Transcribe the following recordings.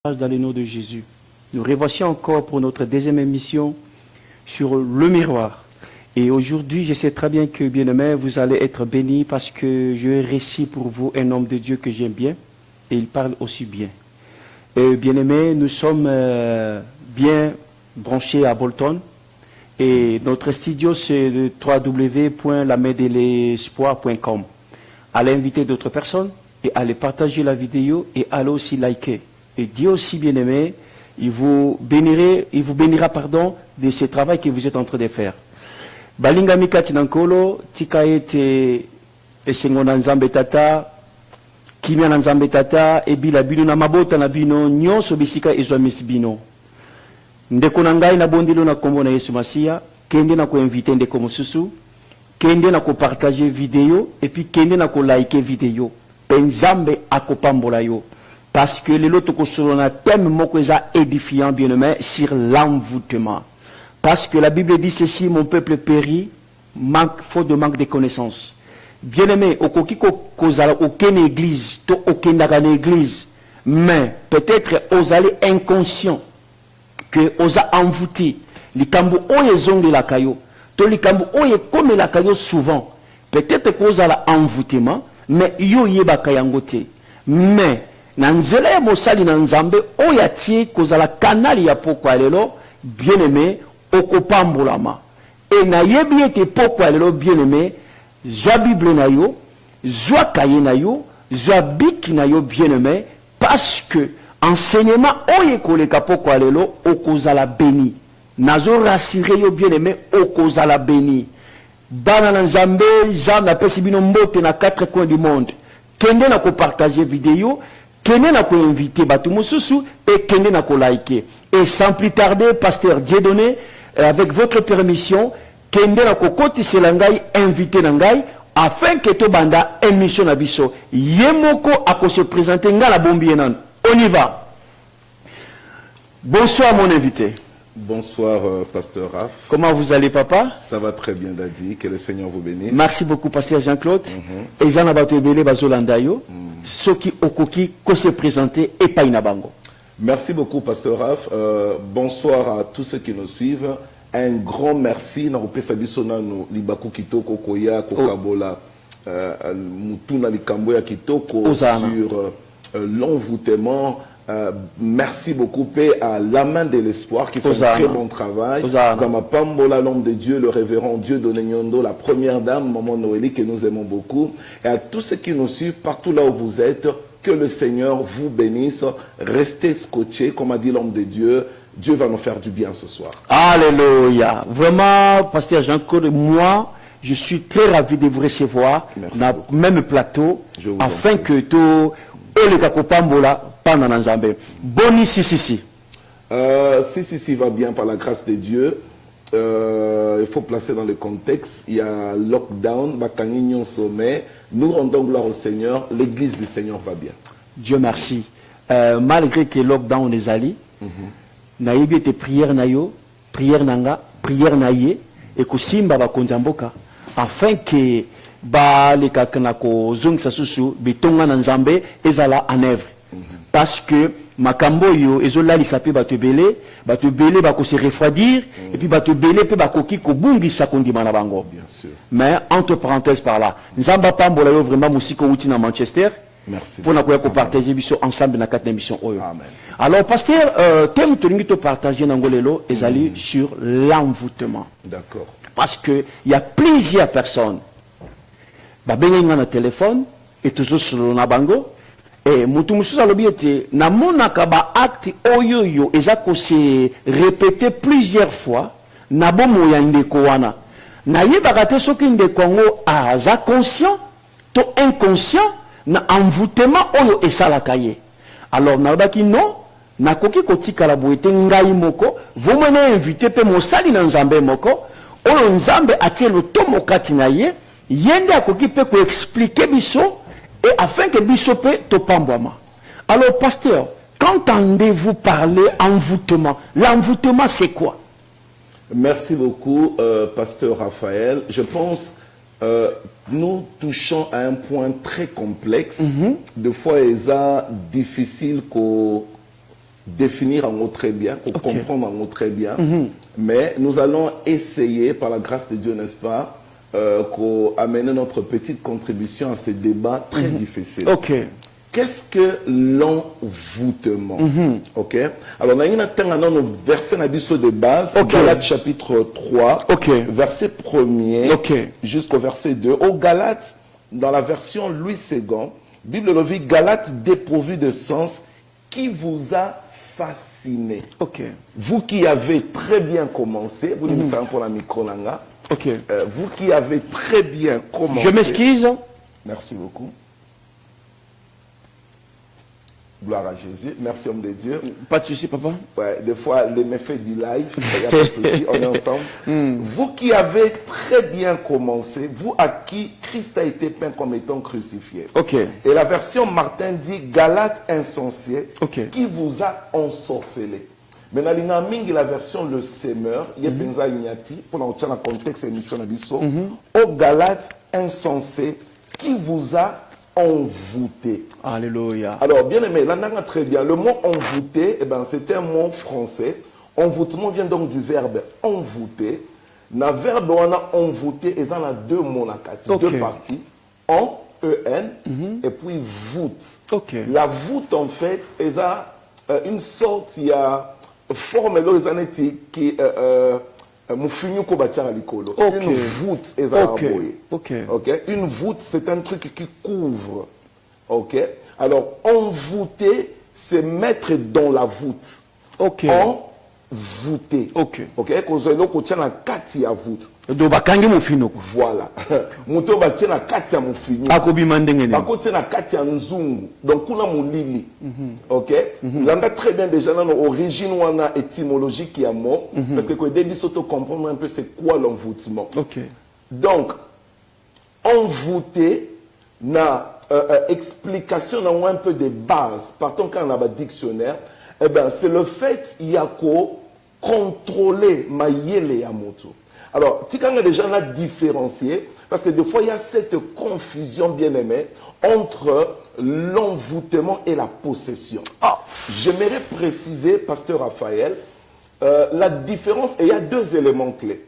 Dans le nom de Jésus. Nous revoici encore pour notre deuxième émission sur le miroir. Et aujourd'hui, je sais très bien que, bien-aimés, vous allez être bénis parce que je récite pour vous un homme de Dieu que j'aime bien et il parle aussi bien. Bien-aimés, nous sommes bien branchés à Bolton et notre studio c'est le www.lamedelespoir.com. Allez inviter d'autres personnes et allez partager la vidéo et allez aussi liker. Et Dieu aussi, bien-aimé, il vous bénira de ce travail que vous êtes en train de faire. Balinga mikati nankolo, tika ete esengo na nzambe tata, kimia na nzambe tata, ebila bino na mabota na bino, nyonso bisika ezwa misibino. Ndeko na ngai na bondilo na kombo na Yesu Masia, kende na ko inviter ndeko mosusu, kende na ko partager vidéo, et puis kende na ko liker vidéo. Penzambe akopambola yo. Parce que les autres on a thème mokoza édifiant bien-aimé sur l'envoûtement. Parce que la Bible dit ceci, mon peuple périt, faute de manque de connaissances. Bien-aimé, aucune église, aucune église, mais peut-être aux allés inconscients que aux a envoûté. Les cambo oyezong de la caillou, to les cambo oye comme la caillou souvent. Peut-être qu'aux a envoûtement, mais yo yeba kayangote. Mais nanzela ya mosali na nzambe oya tie kozala kanali ya pokwa lelo bien-aimé okopambolama et na yebi ete pokwa lelo bien-aimé zwa bible na yo zwa kaye na yo zwa biki na yo bien-aimé parce que enseignement oye koleka pokwa lelo okozala béni nazo rassurer yo bien-aimé okozala béni bana na nzambe nzambe apesi bino mbote na 4 coins du monde kende na ko partager vidéo kende na ko inviter batu mususu et kende na ko liker. Et sans plus tarder, pasteur Dieudonné, avec votre permission, kende na ko koti selangai invité nangai afin que to banda émission na biso yemoko ako se présenter ngala bombi enan. On y va. Bonsoir mon invité. Bonsoir, pasteur Raph. Comment vous allez, papa? Ça va très bien, Dadi. Que le Seigneur vous bénisse. Merci beaucoup, pasteur Jean-Claude. Et Zana Batobele Bazolandayo, ceux qui okoki ko se présenter et pas inabango. Merci beaucoup, pasteur Raph. Bonsoir à tous ceux qui nous suivent. Un grand merci. Na opesa biso nanu libaku kitoko koya kokabola mutuna likambo ya kitoko sur l'envoûtement. Merci beaucoup, Père, à la main de l'espoir qui fait un très bon travail. Zama Pambola, l'homme de Dieu, le révérend Dieudonné Nyondo, la première dame, Maman Noélie, que nous aimons beaucoup. Et à tous ceux qui nous suivent, partout là où vous êtes, que le Seigneur vous bénisse. Restez scotchés, comme a dit l'homme de Dieu. Dieu va nous faire du bien ce soir. Alléluia. Vraiment, pasteur Jean-Claude, moi, je suis très ravi de vous recevoir dans le même plateau, afin que tout le Kakopambola pendant l'ensemble. Boni si. Si va bien par la grâce de Dieu. Il faut placer dans le contexte. Il y a lockdown, Bakangignon sommet. Nous rendons gloire au Seigneur. L'église du Seigneur va bien. Dieu merci. Malgré que lockdown est allé, naïbi était prière nayo, prière nanga, prière naïe, et que simba va konzamboka, afin que ba les kakanako zong sasusu betonga nanzambe ezala en œuvre. Parce que makambo yo ezola lisape batubele bako se refroidir et puis batubele pe bakoki ko bungisa kondima na bango. Bien sûr. Mais entre parenthèses par là, nzamba pambola yo vraiment musiko uti na Manchester. Merci. Pour nous partager ensemble dans 4 émissions. Amen. Alors, pasteur, thème que nous partager dans Ngolelo est allé sur l'envoûtement. D'accord. Parce qu'il y a plusieurs personnes. Babenga na téléphone et toujours sur le bango. Et mutumusous alobiete na monaka ba acte oyoyo ezako se répéter plusieurs fois na bomo ya ndeko wana. Na yebaka te soki ndeko ngo aza conscient to inconscient na envoûtement oyo esalaka ye. Alors nalobaki non nakoki kotika la boete ngai moko vous m'avez invité pe mosali na nzambe moko oyo nzambe atie le tomo kati na ye yende akoki pe ko expliquer biso et afin que biso pe to pambwama. Alors pasteur, qu'entendez-vous parler envoûtement? L'envoûtement c'est quoi? Merci beaucoup pasteur Raphaël. Je pense nous touchons à un point très complexe. Des fois, il est difficile définir en mot très bien, pour comprendre en mot très bien. Mais nous allons essayer, par la grâce de Dieu, n'est-ce pas, amener notre petite contribution à ce débat très difficile. Ok. Qu'est-ce que l'envoûtement? Ok. Alors, on a un verset de base, Galates chapitre 3, verset 1er jusqu'au verset 2. Au Galates, dans la version Louis II, Bible le dit, Galates dépourvu de sens, qui vous a fasciné. Vous qui avez très bien commencé, vous dites ça pour la micro-langa. Vous qui avez très bien commencé. Je m'excuse. Merci beaucoup. Gloire à Jésus. Merci, homme de Dieu. Pas de souci, papa. Ouais, des fois, les méfaits du live, il n'y a pas de souci, on est ensemble. Vous qui avez très bien commencé, vous à qui Christ a été peint comme étant crucifié. Et la version Martin dit, Galates insensés, qui vous a ensorcelé. Mais dans la version Le Semeur, il y a Benza Ignati, pour le contexte de l'émission d'Abisso, au Galates insensés, qui vous a envoûté. Alléluia. Alors, bien aimé, là, on a très bien. Le mot envoûté, eh ben, c'est un mot français. Envoûtement vient donc du verbe envoûter. Le verbe on a envoûté, et ça a deux mots, deux parties. En, E-N, et puis voûte. La voûte, en fait, est une sorte, il y a forme qui une voûte Une voûte, c'est un truc qui couvre. Alors, envoûter, c'est mettre dans la voûte. Envoûter. Voilà. Donc, il a très bien déjà l'origine étymologique qui a mot, parce que le début s'auto comprendre un peu c'est quoi l'envoûtement. Donc, envoûter n'a explication dans un peu des bases. Partons quand on a un dictionnaire, eh ben, c'est le fait qu'il y a qu'au contrôler ma yele à moto. Alors, tu as déjà différencié, parce que des fois, il y a cette confusion bien aimée entre l'envoûtement et la possession. J'aimerais préciser, pasteur Raphaël, la différence, et il y a deux éléments clés.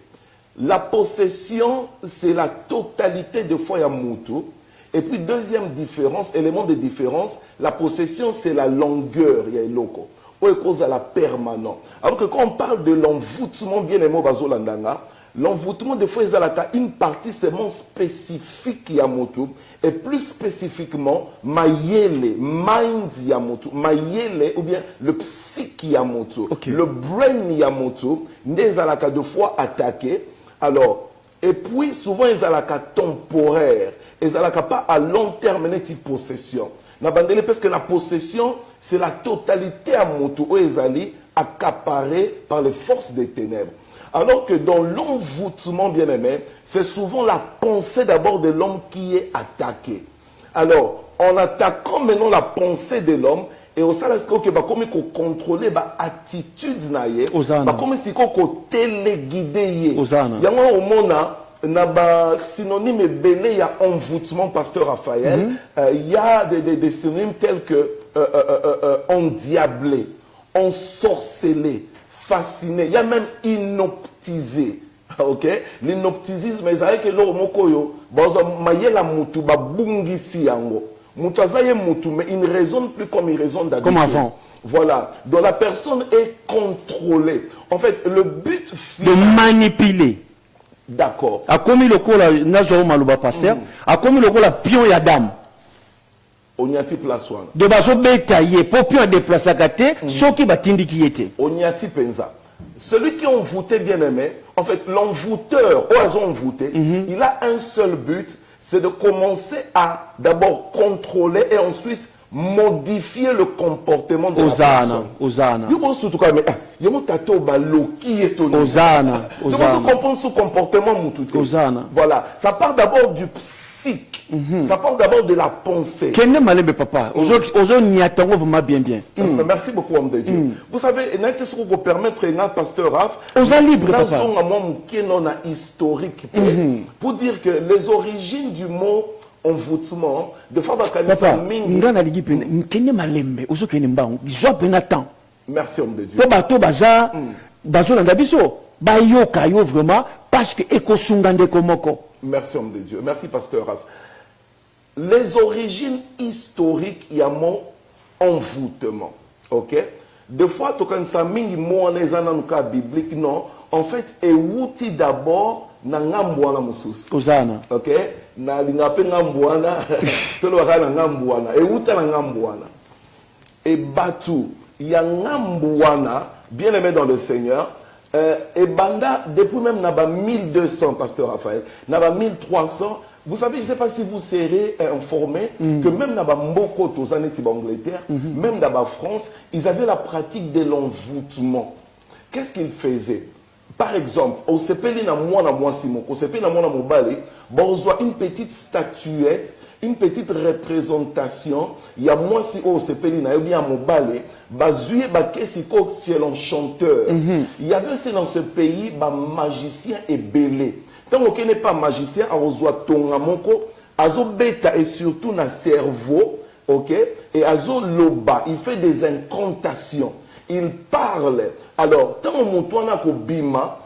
La possession, c'est la totalité de foi à moto. Et puis, deuxième différence, élément de différence, la possession, c'est la longueur, il y a loco. Ou cause à la permanence. Alors que quand on parle de l'envoûtement, bien aimé, l'envoûtement, des fois, il y a une partie seulement spécifique Yamoto, et plus spécifiquement, Mayele, Mind Yamoto, Mayele, ou bien le psyche Yamoto, le brain Yamoto, des alaka de fois attaqué. Alors, et puis, souvent, ils alaka temporaire, ils alaka pas à long terme, une possession. Parce que la possession, c'est la totalité à moto, où ils allaient accaparés par les forces des ténèbres. Alors que dans l'envoûtement, bien aimé, c'est souvent la pensée d'abord de l'homme qui est attaquée. Alors, en attaquant maintenant la pensée de l'homme, et au sein de ce que comme il faut contrôler l'attitude, comme si il faut téléguider. Il y a un moment, synonyme belé, il y a envoûtement, pasteur Raphaël. Il y a des synonymes tels que endiablé, ensorcelé, fasciné, il y a même inoptisé. L'inoptisisme, c'est que l'homme mokoyo, la mutu ba bungi si yango. Mutu azaye mutu, mais il ne raisonne plus comme il raisonne d'habitude. Comme avant. Voilà. Donc la personne est contrôlée. En fait, le but final, de manipuler. D'accord. A commis le coup la nazo maluba pasteur, a commis le coup la pion ya dame. Onyati place wana. De baso betaye pour pion déplacer gâté, ce qui batindi qui était. Onyati penza. Celui qui envoûté bien aimé, en fait, l'envoûteur, envoûté, il a un seul but, c'est de commencer à d'abord contrôler et ensuite modifier le comportement de la personne. Osana. Osana. Comprendre ce comportement. Voilà. Ça part d'abord du psychique. Ça part d'abord de la pensée. Papa. Merci beaucoup, homme de Dieu. Vous savez, ce qui vous permettre, pasteur Raph, libre, papa. Historique pour dire que les origines du mot envoûtement, de fois, Merci, homme de Dieu. To bato baza bazo na biso ba yoka yo vraiment parce que ekosunga ndeko moko. Merci, homme de Dieu. Merci, pasteur Raph. Les origines historiques, il y a mon envoûtement. Ok? Des fois, tu as ça mingi mo les cas biblique non. En fait, et outil d'abord na ngambwana mususu. Ozana. Ok? Na lingape ngambwana, to lo kana ngambwana. Et outa na ngambwana. Et batu, ya ngambwana, bien aimé dans le Seigneur. Et banda depuis même naba 1200 pasteur Raphaël, naba 1300. Vous savez, je ne sais pas si vous serez informés que même dans Mboko, aux années d'Angleterre, même dans la France, ils avaient la pratique de l'envoûtement. Qu'est-ce qu'ils faisaient? Par exemple, au CPL, on voit une petite statuette, une petite représentation. Il y a moi si au CPL, il y a bien mon balai, basé c'est un chanteur. Il y avait aussi dans ce pays un magicien et belé. Tant qu'on n'est pas magicien, on voit ton amoko, azo bêta et surtout na cerveau, ok, et azo loba, il fait des incantations, il parle. Alors, tant on monte na ko bima,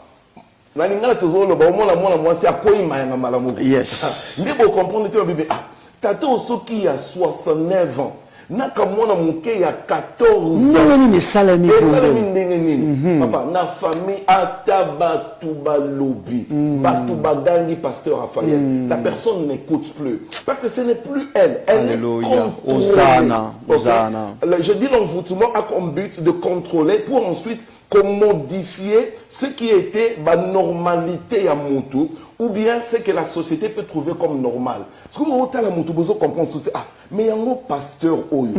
na ningala tozo loba, au moins la moi c'est à quoi il m'a malamu. Yes. Mais pour comprendre tu bébé, ah, tata oso qui a 69 ans. Naka mwana muke ya 14 ans. Non, mais salami. Salami ndenge nini. Papa, na famille ata batu balobi. Batu badangi pasteur Raphaël. La personne n'écoute plus. Parce que ce n'est plus elle. Elle est contrôlée. Hosanna. Hosanna. Je dis l'envoûtement a comme but de contrôler pour ensuite modifier ce qui était la normalité à Moutou ou bien ce que la société peut trouver comme normal. Parce que vous avez Moutou, vous comprenez ça. Ah, mais il y a un pasteur Oyo.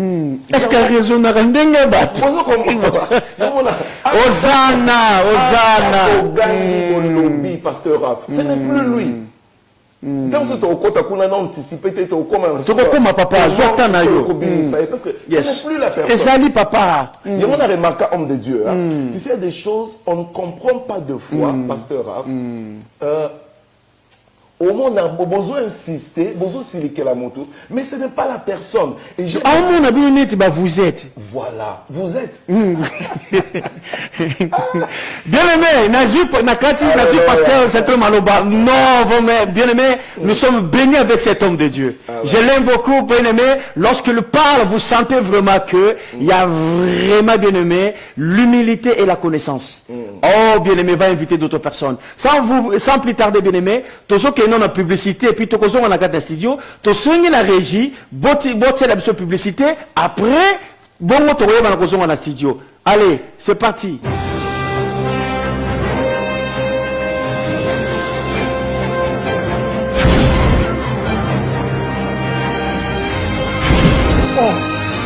Est-ce qu'il y a raison de rendenga bat? Vous comprenez Hosanna, Hosanna. Pasteur Raph. Ce n'est plus lui. Quand vous êtes au côté, vous avez anticipé, vous êtes au côté. Comment papa? Parce que ce n'est plus la personne. Et ça dit papa. Il y a un remarqué homme de Dieu. Tu sais, des choses, on ne comprend pas de fois, pasteur Raph. Au moins, on a besoin d'insister, besoin de la moto, mais ce n'est pas la personne. Et je... vous êtes. Voilà, vous êtes. Bien aimé, pasteur, c'est un maloba. Non, bien aimé, nous sommes bénis avec cet homme de Dieu. Je l'aime beaucoup, bien aimé. Lorsque le parle, vous sentez vraiment que il y a vraiment, bien aimé, l'humilité et la connaissance. Oh, bien aimé, va inviter d'autres personnes. Sans plus tarder, bien aimé, tout ce qui est non en publicité, et puis tout ce qui est dans le studio, tout ce qui est la régie, la publicité, après, bon, on va dans le studio. Allez, c'est parti. Oh,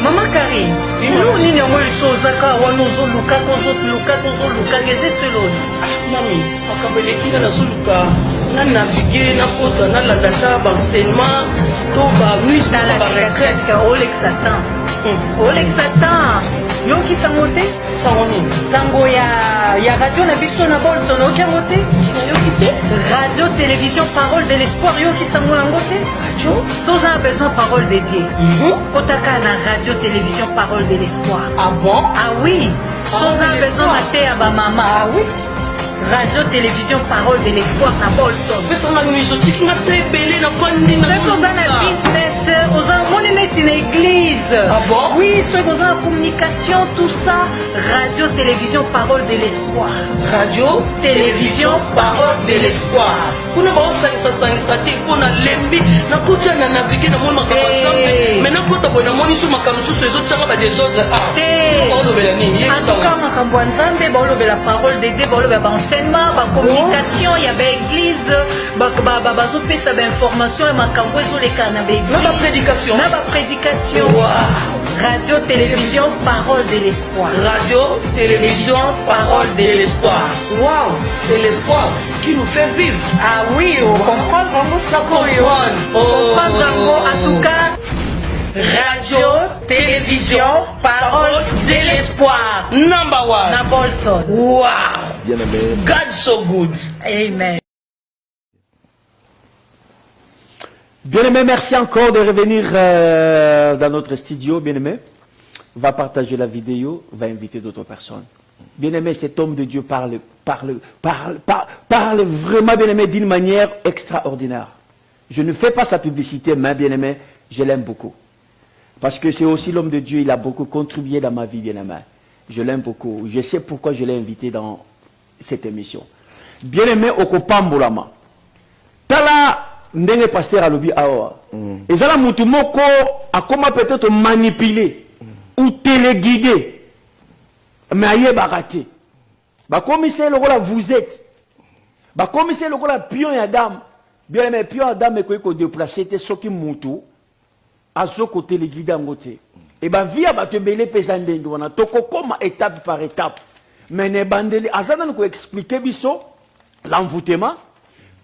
Maman Karine, nous n'y avons eu Sozaka, Wanozo, Luka, Mami, akabeleki na soluka na naviguer na kota na la data enseignement to ba mise dans la retraite Olexatan. Olexatan. Yo ki sangote? Sangoni. Sango ya radio na biso na Bolton okia mote? Yo kite? Radio télévision parole de l'espoir yo ki sango na ngote? Radio Soza a besoin parole de Dieu. Otaka na radio télévision parole de l'espoir. Ah bon? Ah oui. Soza a besoin maté à ba maman. Ah oui. Radio télévision parole de l'espoir na Bolton. Mais ça m'a mis au tic na tébélé na fandi na. C'est comme un business, aux amours net une église. Ah bon? Oui, c'est comme la communication, tout ça. Radio télévision parole de l'espoir. Radio télévision parole de l'espoir. Kuna ba sangisa te pona lembi na kucha na naviguer na mon makambo. Mais na kota bona moni su makambo su ezo tchaka ba des autres. Ah. On le nini. En tout cas, makambo nzambe ba lo la parole de Dieu, ba lo ba enseignement, ba communication, il y a ba église, ba zo pesa ba information et makambo zo les kana ba église. Na ba prédication. Na ba prédication. Wow. Radio télévision parole de l'espoir. Radio télévision parole de l'espoir. Waouh, c'est l'espoir qui nous fait vivre. Ah oui, on comprend vraiment ça pour eux. On comprend vraiment en tout cas. Radio télévision parole de l'espoir. Number one. Na Bolton. Wow. Bien aimé. God so good. Amen. Bien aimé, merci encore de revenir dans notre studio, bien aimé. va partager la vidéo, va inviter d'autres personnes. Bien-aimé, cet homme de Dieu parle vraiment, bien-aimé, d'une manière extraordinaire. Je ne fais pas sa publicité, mais bien-aimé, je l'aime beaucoup. Parce que c'est aussi l'homme de Dieu, il a beaucoup contribué dans ma vie, bien-aimé. Je l'aime beaucoup. Je sais pourquoi je l'ai invité dans cette émission. Bien-aimé, Okopambolama. Tala, ndenge pasteur alobi awa. Et ça, la moutumoko a comment peut-être manipuler ou téléguider. Mais aïe baraté. Bah comme c'est le rôle vous êtes. Bah comme c'est le rôle pion et Adam. Bien-aimé, pion et Adam est quoi déplacer te soki moutou. À ce côté les guides en côté. Et bien, via te belé pesandeng, on a toko comme étape par étape. Mais ne bandeli, azana nous expliquer biso l'envoûtement.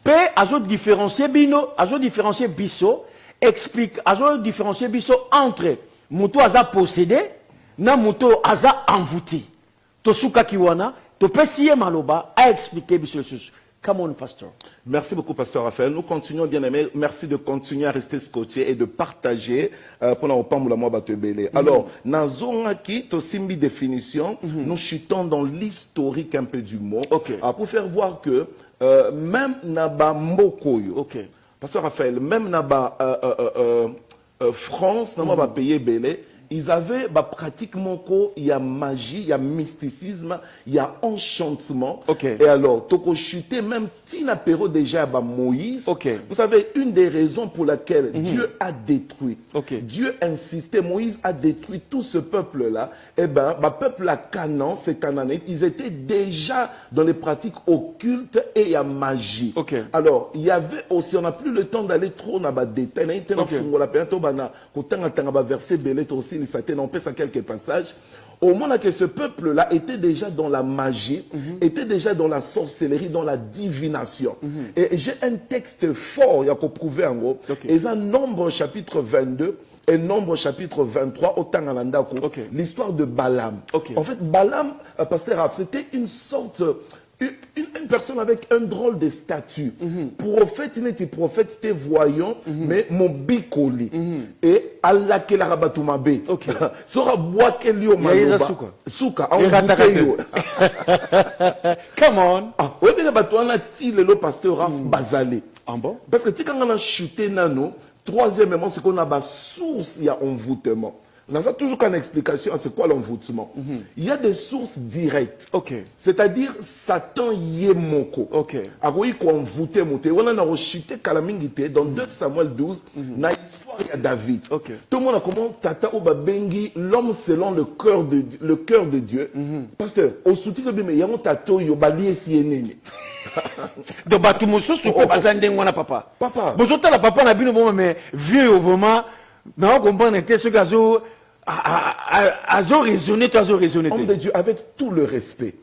Pe azo différencier bino, azo différencier biso, explique, azo différencier biso entre muto aza possédé, na muto aza envoûté. Tosuka kiwana, to pesiye maloba a expliquer biso le sus. Come on, pasteur. Merci beaucoup, pasteur Raphaël. Nous continuons, bien aimé. Merci de continuer à rester scotché et de partager pendant au la mois batebele. Alors, nazonga ki to simbi définition, nous chutons dans l'historique un peu du mot. Okay. Pour faire voir que même naba mokoyo. Okay. Pasteur Raphaël, même naba France, naba ba payer belé. Ils avaient pratiquement il y a magie, il y a mysticisme, il y a enchantement. Okay. Et alors, toko chuté même Tina Perro déjà à Moïse. Okay. Vous savez, une des raisons pour laquelle Dieu a détruit, Okay. Dieu insistait, Moïse a détruit tout ce peuple-là. Eh bien, peuple à Canaan, ces Cananéens, ils étaient déjà dans les pratiques occultes et à magie. Okay. Alors, il y avait aussi, on n'a plus le temps d'aller trop dans les détails. On peut quelques passages. Au moment que ce peuple-là était déjà dans la magie, était déjà dans la sorcellerie, dans la divination. Et j'ai un texte fort, il y a qu'à prouver en gros. Okay. Et ça, Nombre chapitre 22 et Nombre chapitre 23, autant en Andako, Okay. l'histoire de Balaam. Okay. En fait, Balaam, pasteur Raph, c'était une sorte... Une personne avec un drôle de statut. Prophète, il était prophète, c'était voyant, mais mon bicoli. Et Allah ke la rabatumabe. Ok. Sera bois ke liyo Yaïza maloba. souka. Souka. Et ratakate. Come on. Ah, oui, mais on a tiré le pasteur Raph Bazalé. Ah bon? Parce que quand on a chuté nano, troisièmement, c'est qu'on a ma source, il y a envoûtement. On a toujours qu'une explication à c'est quoi l'envoûtement. Il y a des sources directes. Okay. C'est-à-dire Satan yemoko. Okay. Aroui ko envoûté monté. On a rechuté kalamingité dans 2 Samuel 12. Na histoire il y a David. Okay. Tout le monde a comment tata oba bengi l'homme selon le cœur de Dieu. Pasteur, au soutien de bimé yamo tato yo balié sienene. Donc batu mususu ko bazandeng wana papa. Papa. Bozota la papa na bino bon mais vieux vraiment na comprendre était ce gazo azo raisonner, tu as raisonné. Homme de Dieu, avec tout le respect,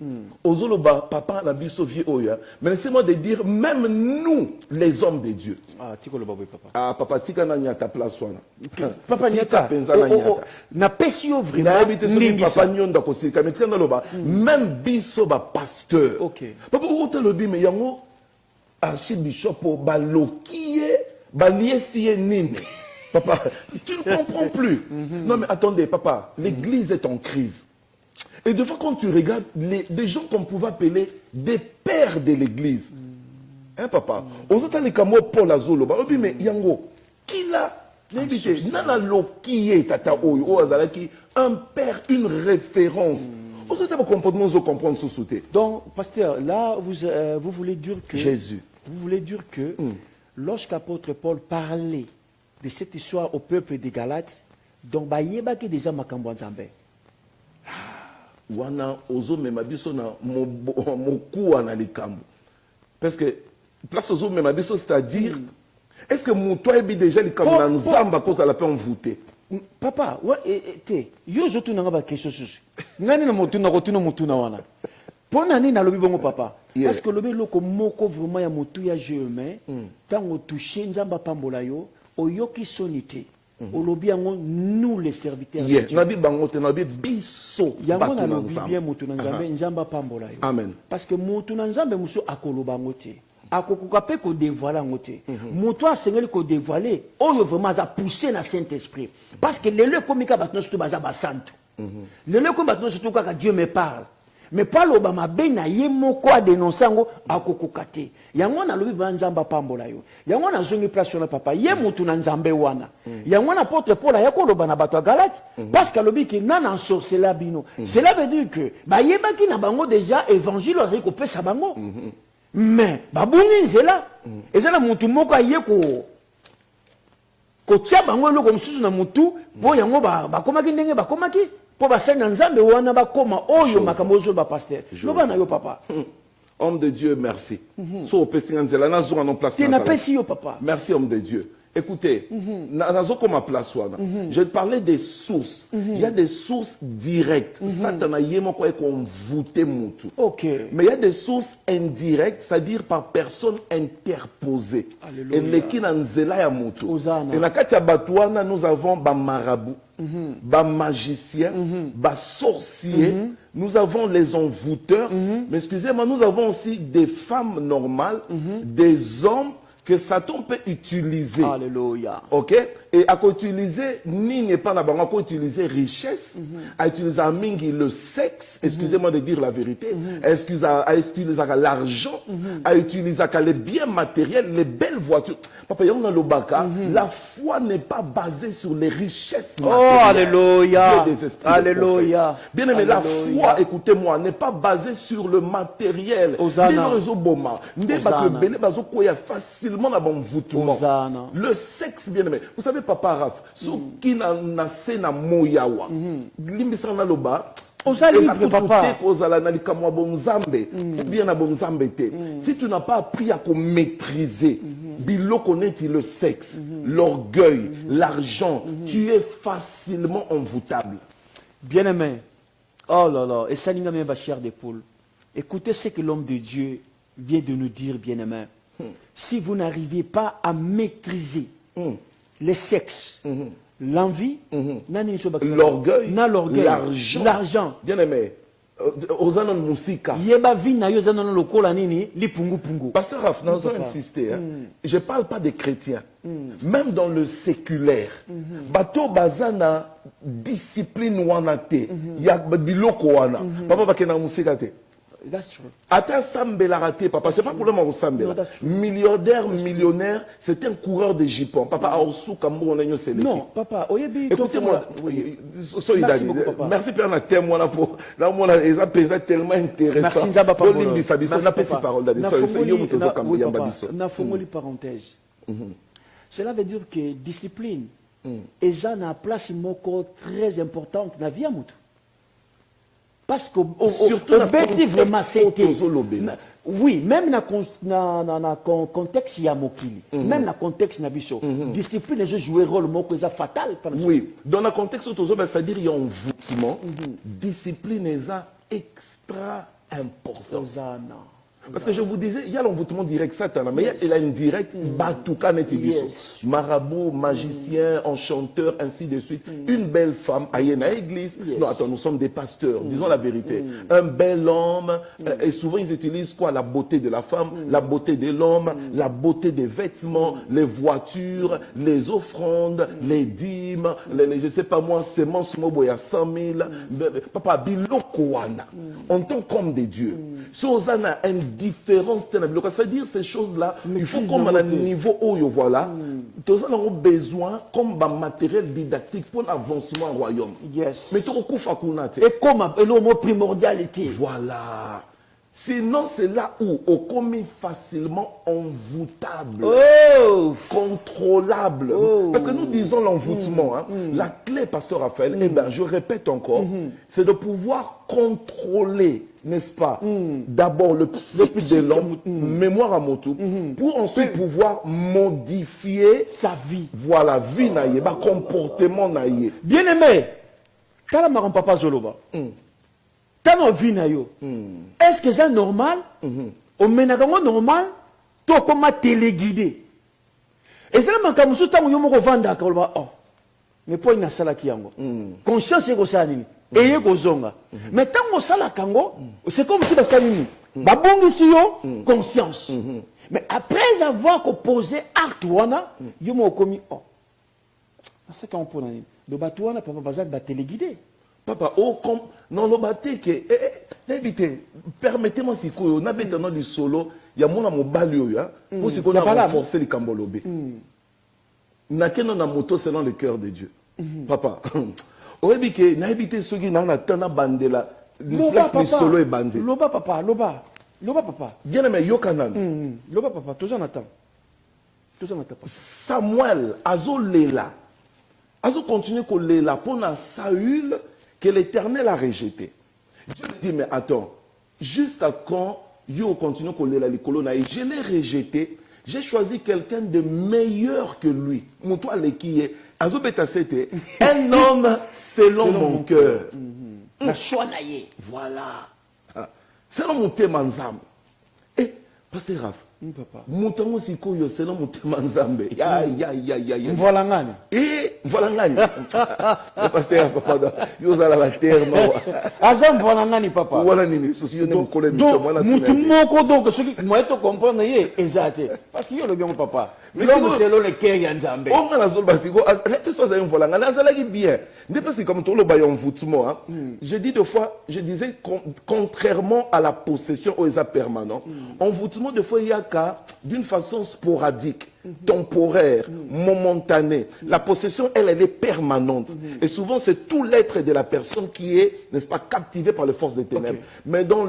Ozoloba, papa, la bisovier Oya, mais laissez-moi de dire, même nous, les hommes de Dieu. Ah, tu connais papa. Ah, papa, tika na nyata place wana. Papa nyata. Penza na nyata. Na pesio Na vraiment. habite sur papa nyonda kosika, mais tika na loba, même biso ba pasteur. Ok. Papa, où t'as lobi, mais yango, archibishop, balokie, balié siye nini. Papa, tu ne comprends plus. Non mais attendez, papa, l'église est en crise. Et des fois quand tu regardes des gens qu'on pouvait appeler des pères de l'église. Hein papa? Aux autres les camo Paul Azolo, bah mais yango, qui l'a invité? Nana lokiye tata oyo, o azalaki un père, une référence. Aux autres les comportements vous comprendre sous sauter. Donc, pasteur, là vous voulez dire que Jésus. Vous voulez dire que lorsqu'apôtre Paul parlait de cette histoire au peuple des Galates, donc bayeba que déjà makambo nzambe. Wana ozo memabiso na moku na likambo. Parce que place ozo memabiso c'est-à-dire est-ce que mon toi est déjà likambo na nzamba cause la paix envoûté. Papa, ouais te yo jotu na ba question susu. Ngani na motu na rotuna motu na wana. Pona ni na lobi bongo papa. Parce que lobi loko moko vraiment ya motu ya jeune tango toucher nzamba pambola yo oyoki sonité. Olobi yango nous les serviteurs de Dieu. Nabi bango te nabi biso yango na lobi bien motu na nzambe nzamba pambola yo. Amen. Parce que motu na nzambe muso akoloba ngote. Akokuka pe ko dévoiler ngote. Motu asengeli ko dévoiler oyo vraiment za pousser na Saint-Esprit. Parce que lelo komika batno sto baza basanto. lelo ko bato surtout quand Dieu me parle mais pas l'obama ben na ye moko a dénoncer ngo akokoka te yango na lobi ba nzamba pambola yo yango na zongi place na papa ye mutu na nzambe wana yango na porte Paul ya ko loba na bato Galate parce que lobi ki na na sorcela bino cela veut dire que ba yeba ki na bango déjà évangile ozali ko pesa bango mais babungi nzela ezala mutu moko aye ko tia bango loko mususu na mutu po yango bakomaki ndenge bakomaki po basenga nzambe wana bakoma oyo makambo zo ba pasteur loba na yo papa homme de Dieu merci so pestinga nzela na zo na place na pesi yo papa merci homme de Dieu. Écoutez, nazo comme place wana. Je parlais des sources. Il y a des sources directes. Satan a yemo ko envoûté mutu. OK. Mais il y a des sources indirectes, c'est-à-dire par personne interposée. Et leki na nzela ya mutu. Et na kati ya batu wana nous avons ba marabout, ba magicien, ba sorcier, nous avons les envoûteurs, mais excusez-moi, nous avons aussi des femmes normales, des hommes que Satan peut utiliser. Alléluia. OK? Et à utiliser, ni n'est pas là-bas, à utiliser richesse, à utiliser mingi le sexe, excusez-moi de dire la vérité, à utiliser l'argent, à utiliser les biens matériels, les belles voitures. Papa, y'a le baka, la foi n'est pas basée sur les richesses matérielles. Oh, alléluia. Dieu des esprits Alléluia. Bien aimé, la foi, écoutez-moi, n'est pas basée sur le matériel. Osana. Facilement dans bon voûtement. Le sexe, bien aimé. Vous savez, papa Raph, ce qui n'a na moyawa, limbisana loba, si tu n'as pas appris à maîtriser, le sexe, l'orgueil, l'argent, tu es facilement envoûtable. Bien aimé. Oh là là, et ça n'a pas chair d'épaule. Écoutez ce que l'homme de Dieu vient de nous dire, bien aimé. Si vous n'arrivez pas à maîtriser les sexes, l'envie, l'orgueil, l'argent, bien aimé, Ozanon Musika. Pasteur Raph, nous avons insisté. Je ne parle pas des chrétiens. Même dans le séculaire, bato bazana discipline wanate, ya biloko wana. Papa bakena musika te. Attends, Sambela raté, papa. C'est pas pour le moment Sambela. Millionnaire, c'est un coureur de jipon. Papa, non, papa, écoutez-moi. Merci beaucoup, papa. Merci pour la témoin pour. Là, on a tellement intéressant. Merci, papa. Parenthèse. Cela veut dire que discipline, et ça a une place très importante dans la vie à Moutou. Parce que surtout vraiment c'était oui, même dans le contexte yamokili, même dans le contexte nabiso, discipline les jouer rôle moko fatal. Oui, dans le contexte c'est-à-dire il y a un envoûtement, discipline est extra important. Parce que je vous disais, il y a l'envoûtement direct Satan, mais il y a indirect, Batouka Netibiso. Marabout, magicien, enchanteur, ainsi de suite. Une belle femme, Ayena Église. Non, attends, nous sommes des pasteurs, disons la vérité. Un bel homme, et souvent ils utilisent quoi? La beauté de la femme, la beauté de l'homme, la beauté des vêtements, les voitures, les offrandes, les dîmes, je sais pas moi, semences moboya 100 000. Papa, Bilokoana, en tant qu'homme de Dieu. Sozana, différence, c'est-à-dire ces choses-là, il faut qu'on ait un niveau où voilà, nous avons besoin comme un matériel didactique pour l'avancement au royaume. Yes. Mais tu as et comme le mot primordialité. Voilà. Sinon, c'est là où on commet facilement envoûtable, contrôlable. Parce que nous disons l'envoûtement. La clé, pasteur Raphaël, eh ben, je répète encore, c'est de pouvoir contrôler, n'est-ce pas, d'abord le psychique de l'homme, mémoire à motu, pour ensuite pouvoir modifier sa vie. Voilà, vie naïe, comportement naïe. Bien aimé, t'as la papa Zoloba. Est-ce que c'est normal? Au ménagement normal, toi comme téléguidé. Et c'est là que je suis vendre oh, mais pour une salle qui yango. Conscience est ça ni. Et yegozonga. Mais tant que ça la kango, c'est comme si ça ni. Babongi si yo conscience. Mais après avoir posé acte wana, yo mo komi oh. C'est quand on peut de batouana papa bazak ba téléguidé. Papa, oh, comme, non, le baté que, permettez-moi si vous n'avez pas du solo, il y a mon mobile, pour si qu'on a renforcé les cambolobé. N'a qu'un moto selon le cœur de Dieu. Papa, au début que, n'a habité ceux qui n'ont pas bandela, une place de solo et bandé. Loba papa, loba papa. Bien aimé, yokanan. Loba papa, toujours en attend. Samuel, Azo Léla. Azo continue qu'on Léla pour Saül que l'Éternel a rejeté. Dieu lui dit, mais attends, jusqu'à quand yo continue qu'on Léla les colonnes et je l'ai rejeté, j'ai choisi quelqu'un de meilleur que lui. Mon toi le qui est Azo Beta c'était un homme selon mon cœur. La choix naïe. Voilà. Selon mon thème ensemble. Et pasteur Raph, papa. Montango siko yo selon mon thème ensemble. Ya. Voilà ngani. Et voilà ngani. Pasteur papa, yo za la terre ma. Azam voilà ngani papa. Voilà nini, sosi yo ne mo kole biso voilà. Mutu moko donc ce qui moi to comprendre yé exact. Parce que yo le bien papa. Mais c'est le cœur ya Nzambe. On a la zone basiko, tout ça c'est un voilà ngani, ça la bien. Ne pas c'est comme tout le bayon envoûtement hein. Je dis deux fois, je disais contrairement à la possession aux états permanents, envoûtement de fois il y a d'une façon sporadique, temporaire, momentanée. La possession, elle est permanente. Et souvent, c'est tout l'être de la personne qui est, n'est-ce pas, captivé par les forces des ténèbres. Mais dans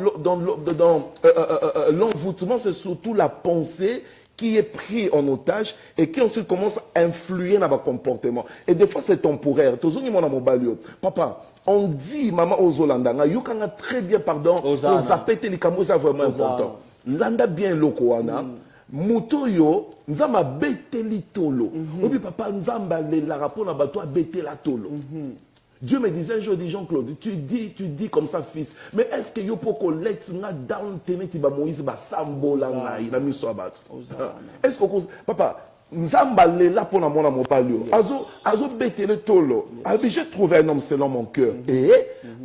l'envoûtement, c'est surtout la pensée qui est prise en otage et qui ensuite commence à influer dans votre comportement. Et des fois, c'est temporaire. Papa, on dit, maman, aux Hollandais, yokanga très bien, pardon, aux apétés, les camos, c'est vraiment important. Landa bien lokoana moto yo nzamba beteli tolo obi papa nzamba le rapport na bato bete la tolo. Dieu me disait un jour, dit Jean-Claude, tu dis comme ça fils, mais est-ce que yo poko let nga down teneti ba Moïse ba sambola nga ina miso abato. Est-ce que papa nzamba le là pour na mona mopalio azo beteli tolo. Abi j'ai trouvé un homme selon mon cœur et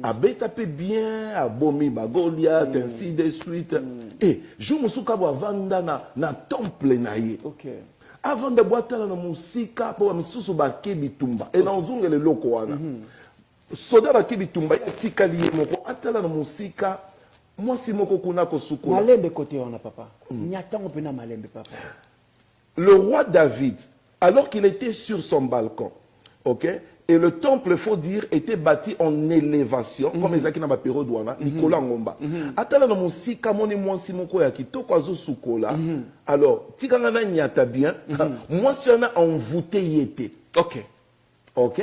abetape bien abomi ba Goliath ainsi de suite. Et je me souka bo vanda na temple na ye. Avant de boire na musika po misusu ba kebitumba et na nzungele loko wana. Soda ba kebitumba ya tikali ye moko atala na musika moi si moko kuna ko suko. Malembe côté wana papa. Nyatango pena malembe papa. Le roi David, alors qu'il était sur son balcon, ok, et le temple, il faut dire, était bâti en élévation, comme les akina bapero douana, Nicolas Ngomba. Atala na musika moni mwansi moko ya kitoko azo sukola. Alors, tikangana nyata bien, moi si on a envoûté yete. Ok.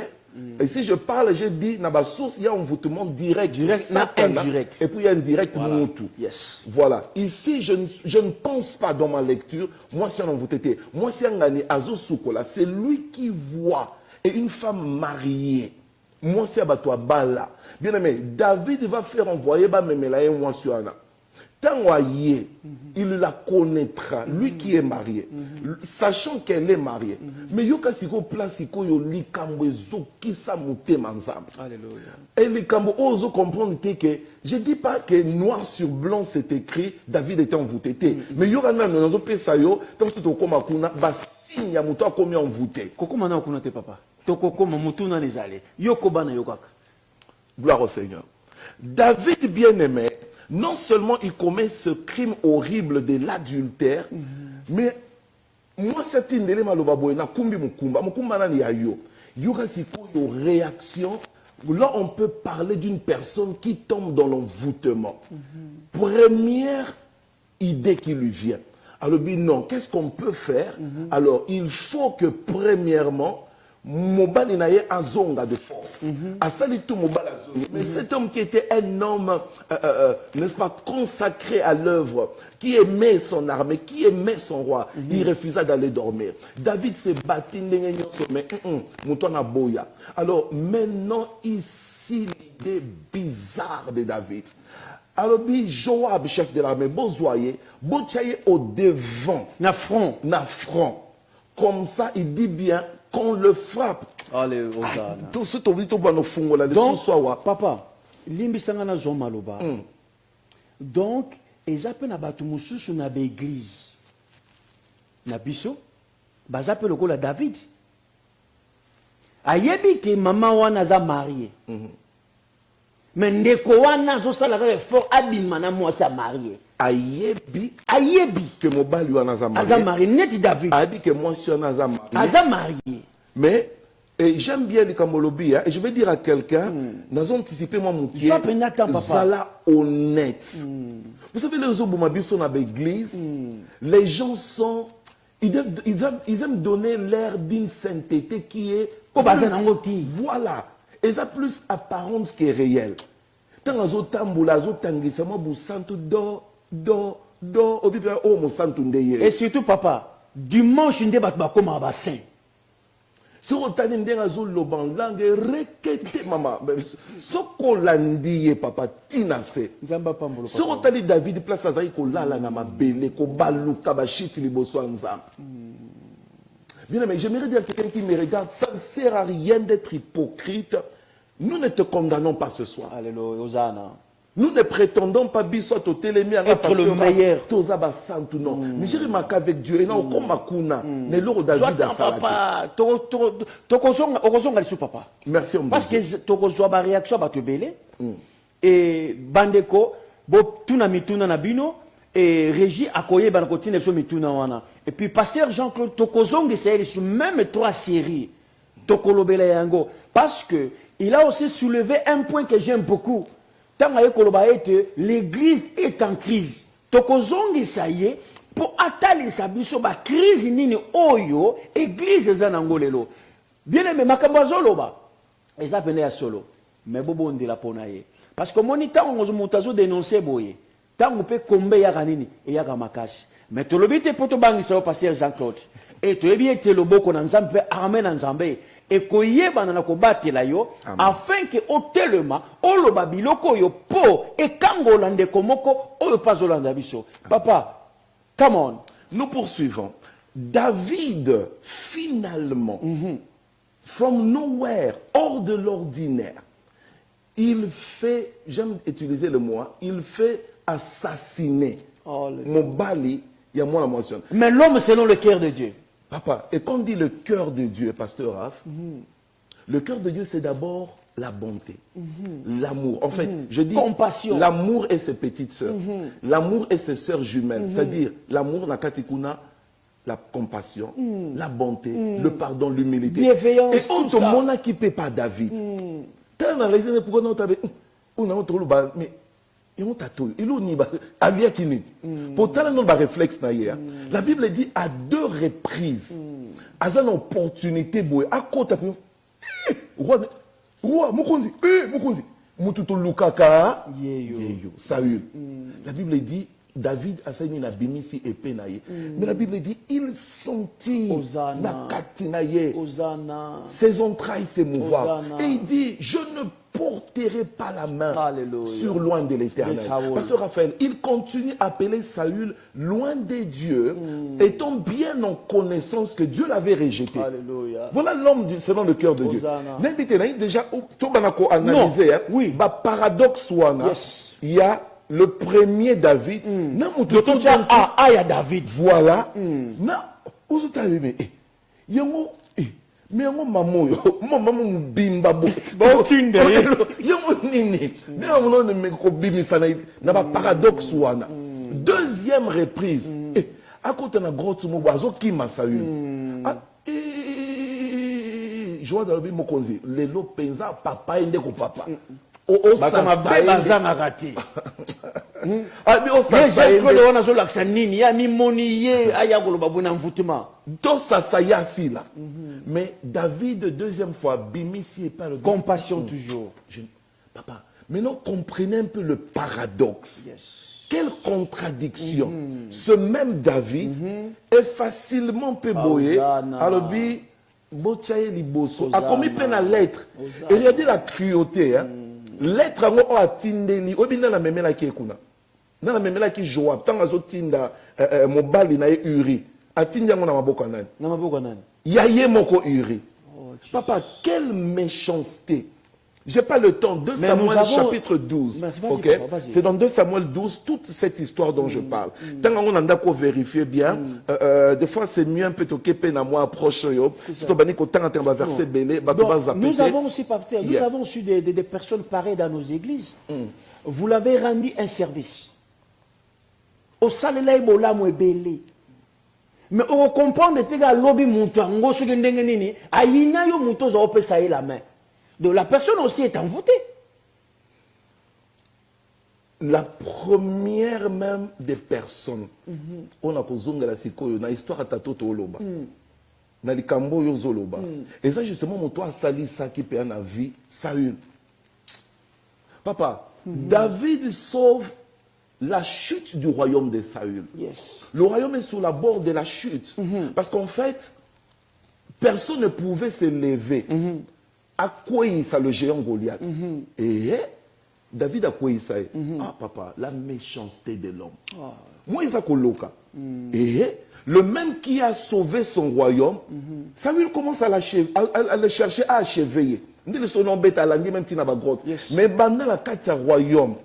Et si je parle, je dis, dans ma source, il y a un envoûtement direct, indirect. Et puis il y a un direct moutou. Voilà. Ici, je ne pense pas dans ma lecture, moi si on envoûté, moi si on gagné Azo Soukola, c'est lui qui voit. Et une femme mariée, moi si abato bala. Bien aimé, David va faire envoyer Bamemela et moi sur Anna. Tant il la connaîtra, lui qui est marié, sachant qu'elle est mariée. Mais yoka siko place siko yo likambo ezoki sa motema nzambe. Alléluia. Et likambo ozo comprendre que je dis pas que noir sur blanc c'est écrit David était envoûté. Mais yoka na nozo pesa yo tant que to koma kuna ba signe ya muto akomi envoûté. Kokoma na kuna te papa. To kokoma mutu na les allées. Yoko bana yokaka. Gloire au Seigneur. David bien-aimé, non seulement il commet ce crime horrible de l'adultère, mais moi c'est une délai malobaboy na kumbi mukumba nani ya yo. Yoka siko yo réaction. Là on peut parler d'une personne qui tombe dans l'envoûtement. Première idée qui lui vient. Alors non, qu'est-ce qu'on peut faire? Alors il faut que premièrement Mobali na ye azonga de force. Asali tout mobali azonga. Mais cet homme qui était un homme, n'est-ce pas, consacré à l'œuvre, qui aimait son armée, qui aimait son roi, il refusa d'aller dormir. David s'est battu, mais Moutona Boya. Alors maintenant, ici, l'idée bizarre de David. Alors, Joab, chef de l'armée, Bozoye, Bochaye au devant. Na front. Comme ça, il dit bien, qu'on le frappe. Allez, donc, papa, limbi sangana zo maloba. Donc, ezape na batu mususu na be église. Na biso, bazape lokola David. Ayebi ke mama wana za marié. mais ndeko wana zo sala ka effort abima na moi sa marié ayebi ayebi que mobali wana aza marié marié net David ayebi que moi si on a marié aza marié mais et j'aime bien les Kambolobi, hein, et je vais dire à quelqu'un, nous avons anticipé moi mon pied, Sois pénatant, papa. Zala honnête. Vous savez, les Obomabi sont dans l'église, les gens sont, ils aiment donner l'air d'une sainteté qui est, voilà, et ça plus apparente que réel. Tant que vous tamboula, vous tangisa, moi vous sentez do, au pire, oh mon santo ndeye. et surtout papa dimanche ndé bat comme un bassin. Sur le temps de langue rekete mama sokolandi papa tinase Nzamba pambolo sur le temps David place azali ko lala na mabele ko baluka ba shiti liboso nzamba. Bien mais j'aimerais dire à quelqu'un qui me regarde, ça ne sert à rien d'être hypocrite. Nous ne te condamnons pas ce soir. Alléluia Hosanna. Nous ne prétendons pas être le meilleur. Non. Mais j'ai remarqué avec Dieu, et non, comme Makuna, ne l'eau David a papa, tokozonga lisu papa. Merci, parce que tokozwa ba réaction ba te belé. Et bandeko, bo tuna mituna na bino et Régie akoye ba kotine so mituna wana. Et puis pasteur Jean-Claude tokozonga c'est sur même 3 séries. Tokolobela yango parce que il a aussi soulevé un point que j'aime beaucoup. L'église est en crise. Tokozongi ça y est pour atali sabiso ba crise nini oyo église zanangolelo. Bien aimé makambazolo ba. Eza pene ya solo. Mais bobo ndela ponaye. Parce que monita on montazo dénoncer boye. Tango pe kombe ya kanini e ya makasi. Mais tolobite poto bangi so pasteur Jean-Claude. Et to ebi ete loboko na nzambe armé na nzambe. Et koyeba na kobatela yo afin que otelema oloba biloko yo po et kangola ndeko moko oyo pazolanda biso. Papa, come on. Nous poursuivons. David, finalement, from nowhere, hors de l'ordinaire, il fait, j'aime utiliser le mot, il fait assassiner. Mobali, il y a moi la mention. Mais l'homme selon le cœur de Dieu. Papa, et quand on dit le cœur de Dieu, pasteur Raph, le cœur de Dieu, c'est d'abord la bonté, l'amour. En fait, je dis compassion. L'amour et ses petites sœurs. L'amour et ses sœurs jumelles. C'est-à-dire l'amour, la katikuna, la compassion, la bonté, le pardon, l'humilité. Bienveillance, et on te mona qui peut pas David. T'as une raison pourquoi on t'avait... On a trop le bas, mais... Et on t'a tout. Il n'y a pas kini. Pourtant, on a un réflexe d'ailleurs. La Bible dit à 2 reprises. À une opportunité, à côté, roi, Mukonzi, Mututu Lukaka, Saül. La Bible dit David a saigné na bimisi et penaye. Mais la Bible dit il sentit na katinaye. Ses entrailles s'émouvoir. Et il dit je ne porterai pas la main sur loin de l'Éternel. Pasteur Raphaël, il continue à appeler Saül loin des dieux, étant bien en connaissance que Dieu l'avait rejeté. Alléluia. Voilà l'homme selon le cœur de Dieu. Déjà, tout le monde a analysé. Oui. Paradoxe, il y a le premier David. Il y a David. Voilà. Mais on maman bimba bo tinde yongo nini on ne ko bimisa na ba paradoxe wana. Deuxième reprise à côté na grotte mo bazo ki masayu joie dans le bi mokonzi lelo penza papa ende ko papa o sa bazanga kati mais David, deuxième fois, bimisi et pas le compassion toujours. Papa, maintenant comprenez un peu le paradoxe. Quelle contradiction. Ce même David est facilement péboé. Alors, Bochaye Liboso a commis peine à l'être. Et regardez la cruauté. L'être a tindeli. Obina la memela qui ekuna. Na la memela qui joa. Tant azo tinda mobali na uri. Atinda ngona maboko nani. Na maboko nani. Yaye moko uri. Papa, quelle méchanceté. J'ai pas le temps. 2 Mais nous Samuel avons- chapitre 12. Mais vas-y, Ok? papa, vas-y. C'est dans 2 Samuel 12, toute cette histoire dont je parle. Tant qu'on a d'accord vérifier bien, des fois c'est mieux un peu toquer peine à moi approche yo. Si tu bani ko tant en verset belé, ba to Donc, ba zapper. nous avons aussi, pasteur, nous Yeah. avons aussi des personnes pareilles dans nos églises. Vous l'avez rendu un service. Au salela ibola mo ebele. Mais on comprend que tu as lobby montango ce que ndengenini ayina yo muto za opesa la main. Donc la personne aussi est envoûtée. La première même des personnes, on a posé la sikoyo na histoire tatoto oloba. Na likambo yo zoloba. Et ça justement mon toi sali ça qui peut en vie Saül. Papa, David sauve la chute du royaume de Saül. Yes. Le royaume est sur la bord de la chute. Parce qu'en fait, personne ne pouvait se lever. À quoi ça le géant Goliath. Et David a quoi ça. Ah papa, la méchanceté de l'homme. Moi, il s'accoloca. Et le même qui a sauvé son royaume, Saül commence à le chercher à achever. Il dit son nom bête à l'année, même s'il n'a pas de grotte. Yes. Mais pendant la carte royaume,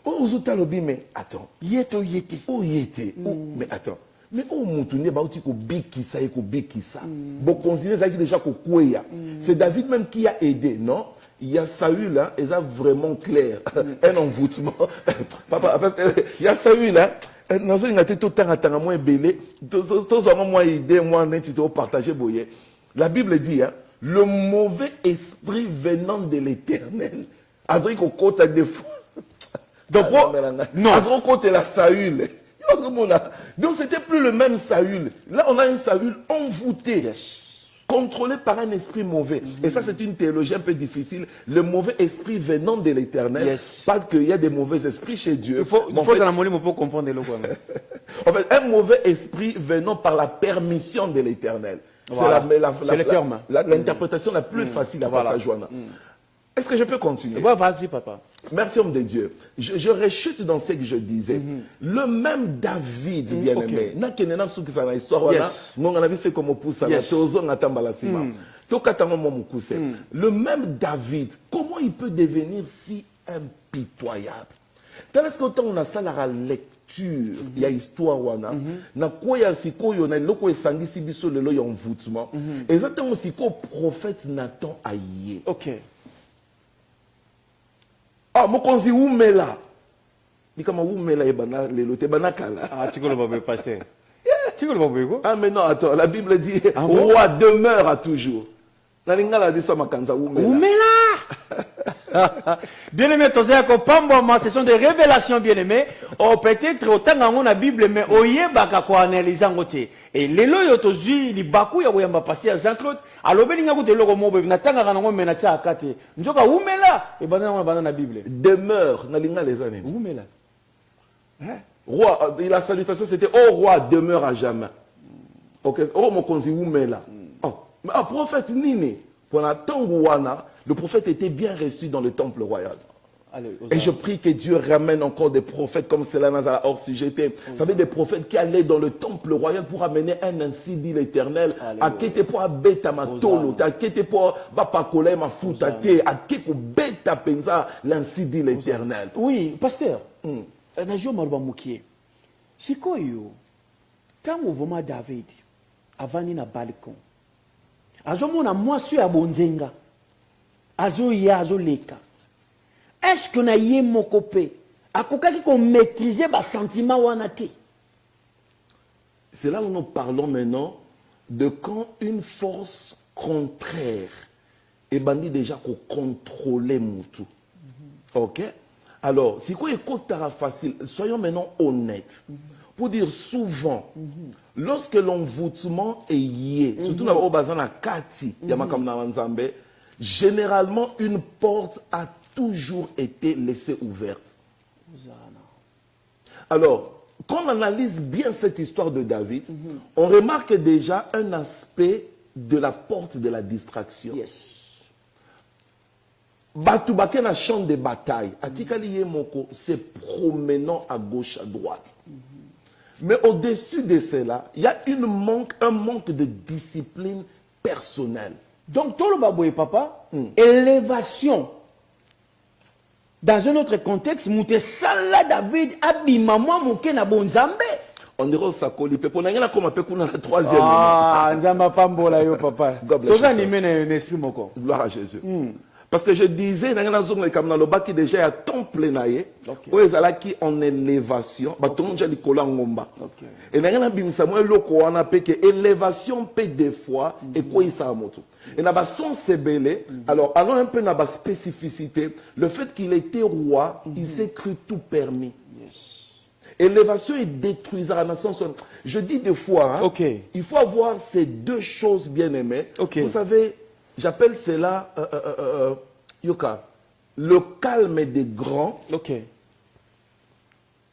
oh, vous avez mais attends. Yeto yete. Oh, yete. Oh, mais attends. Mais oh, moutouné, bah, tu ko biki ça, ko biki ça. Bon, considérez ça qui déjà ko kouya. C'est David même qui a aidé, non? Il y a Saül là, et ça vraiment clair. Un envoûtement. Papa, parce que il y a Saül là. Dans une tête tout temps à moi belé, tout ça moi idée moi n'intitulé partager boyer. La Bible dit hein, le mauvais esprit venant de l'Éternel. Azri ko kota des fois. Donc non, Azri côté la Saül. Donc c'était plus le même Saül. Là on a un Saül envoûté. Yes. Contrôlé par un esprit mauvais. Et ça, c'est une théologie un peu difficile. Le mauvais esprit venant de l'Éternel. Yes. Pas qu'il y a des mauvais esprits chez Dieu. Il faut Mais en fait, dans la molie pour comprendre le quoi. en fait, un mauvais esprit venant par la permission de l'Éternel. Voilà. C'est C'est le terme. l'interprétation la plus facile à Voilà. passer à Joanna. Est-ce que je peux continuer? Ouais, vas-y, papa. Merci, homme de Dieu. Je rechute dans ce que je disais. Le même David, bien-aimé, n'a qu'un énorme souci dans l'histoire. Yes. Mon avis, c'est comme poussa. Yes. Le même David, comment il peut devenir si impitoyable? Tandis qu'autant on a ça la lecture, il y a histoire wana, na quoi ya siko yo na loko esangi si biso lelo ya envoûtement. Exactement siko prophète Nathan aye. Ok. Ah, mokonzi umela. Ni kama umela ebana lelo te bana kala. Ah, tu connais pas, pasteur. Tu connais pas, quoi? Ah mais non, attends, la Bible dit Ah bon? roi demeure à toujours. Na linga la bisa makanza umela. Oumela! Bien-aimé, Tozea Kopamboma, ce sont des révélations, bien-aimé. Oh, peut-être autant dans la Bible, mais oye baka ko analyser ngote. Et lelo yo tozui li baku ya oyamba pasteur Jean-Claude. Alors belinga ko te loko mobe na tanga kana ngo mena cha akate. Njoka umela e bana na Bible. Demeure na linga les années. Umela. Roi, la salutation c'était oh roi demeure à jamais. OK, oh mokonzi umela. Oh, mais un prophète nini pendant Tangouana, le prophète était bien reçu dans le temple royal. Allez, Et je prie que Dieu ramène encore des prophètes comme cela dans hors sujet. Vous savez, des prophètes qui allaient dans le temple royal pour amener un ainsi dit l'Éternel. À qui était pour bêta ma tolo, à qui était pour bapakola ma foutate, à qui pour bêta pensa l'ainsi dit l'Éternel. Oui, pasteur. Najio maruba mukie. Sikoyo. Tango voma David avani na balcon. Azomona mwasi ya bonzenga. Azo ya azo leka. Est-ce que na ye mokope akokaki ko maîtriser ba sentiment wana te? C'est là où nous parlons maintenant de quand une force contraire est bandit déjà qu'on contrôler Moutou. Ok? Alors, c'est quoi écoute facile? Soyons maintenant honnêtes. Pour dire souvent, lorsque l'envoûtement est lié, surtout dans le bazar la kati, généralement une porte a toujours été laissée ouverte. Alors, quand on analyse bien cette histoire de David, on remarque déjà un aspect de la porte de la distraction. Yes. Batoubaké na champ de bataille, Atikali Yemoko se promenant à gauche, à droite. Mais au-dessus de cela, il y a un manque de discipline personnelle. Donc, tout le baboué papa, élévation Dans un autre contexte, Moute Sala David abima moi moke na bonzambe. On dirait au Sakoli. Pour n'a comme un peu qu'on a la troisième. Ah, Nzamba Pambola yo papa. God bless you, Toza sir. ni mène un esprit moko. Gloire à Jésus. Parce que je disais, dans la zone comme dans le bas qui déjà a temps plein Ok. où ils allaient qui en élévation, bah tout le monde a dit kola ngomba. Et dans la bim Samuel loko on a pe que élévation pe des fois et quoi il ça moto. Et n'a pas son sebele. Alors allons un peu dans la spécificité, le fait qu'il était roi, il s'est cru tout permis. Élévation et détruisant la nation. Je dis des fois, hein, Ok. il faut avoir ces deux choses bien aimées. Ok. Vous savez, j'appelle cela, Yoka, le calme des grands Ok.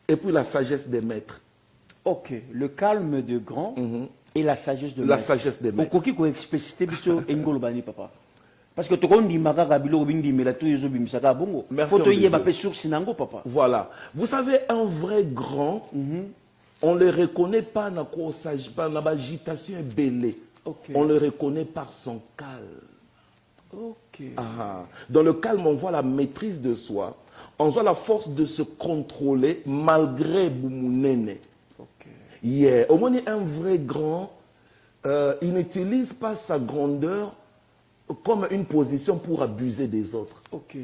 et puis la sagesse des maîtres. Ok. Le calme de grand et la sagesse de La maître. sagesse des maîtres. Okoki ko expliciter biso engolo bani papa. Parce que to ndi makaka bilo bindi mela to yezo bimisaka bongo. Merci, Faut to mon Dieu. yeba pe source nango papa. Voilà. Vous savez, un vrai grand, on ne le reconnaît pas dans l'agitation et belé. Ok. On le reconnaît par son calme. Ok. Ah. Dans le calme, on voit la maîtrise de soi. On voit la force de se contrôler malgré Boumounene. Ok. Yeah. Au moins, un vrai grand, il n'utilise pas sa grandeur comme une position pour abuser des autres. Ok.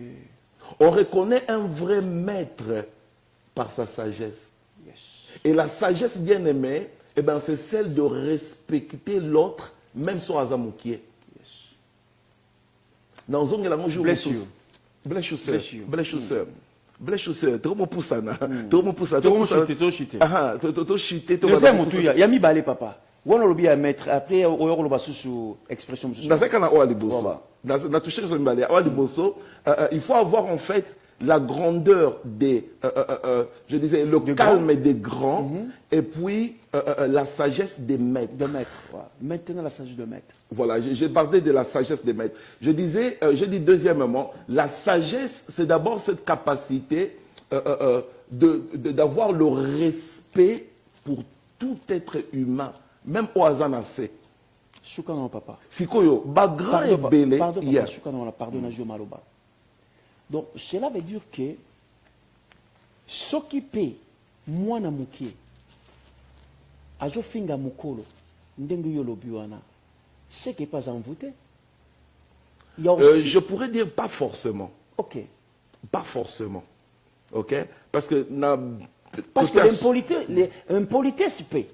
On reconnaît un vrai maître par sa sagesse. Yes. Et la sagesse bien aimée, eh ben, c'est celle de respecter l'autre, même sur Azamoukié. Yes. Dans un jour, Bless you. Bless you, sir. Bless you. Bless you, sir. Bless you, sir. Trop bon pour ça, na. Trop bon pour ça. Trop chuté. Ah, trop chuté. Deuxième motu ya mi balé papa. Wana lobi ya mettre après oyo loba sous expression sous. Dans ce cas, Voilà. il faut avoir en fait la grandeur des, je disais, le calme des grands et puis la sagesse des maîtres. De maître. Voilà. Maintenant la sagesse de maître. Voilà, j'ai parlé de la sagesse des maîtres. Je disais, je dis deuxièmement, la sagesse, c'est d'abord cette capacité d'avoir le respect pour tout être humain, même au Hazanase. Soukano papa. Sikoyo, bagra et belé, Pardon hier. papa, soukano pardon na jo maloba. Donc cela veut dire que s'occuper mwana mukie azo finga mukolo ndenge yo lobi wana c'est qui est pas envoûté. Il y a aussi... Je pourrais dire pas forcément. Ok. Pas forcément. Ok? Parce que l'impolitesse paix.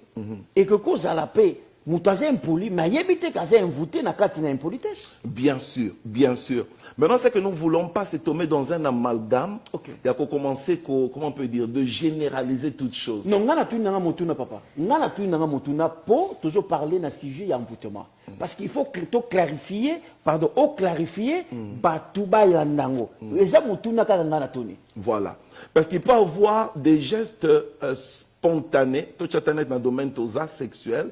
Et que cause à la paix, moutaze impoli, mais yébite kaze envoûté na katina impolitesse. bien sûr, bien sûr. Maintenant, ce que nous ne voulons pas, c'est tomber dans un amalgame. Ok. Il y a qu'à commencer, comment on peut dire, de généraliser toutes choses. Non, ngana tu nanga motuna papa. Ngana tu nanga motuna pour toujours parler na sujet ya envoûtement. Parce qu'il faut clarifier, pardon, clarifier batuba ya ndango. Eza motuna ka ngana toni. Voilà. Parce qu'il peut y avoir des gestes spontanés, tout ça dans le domaine des actes sexuels,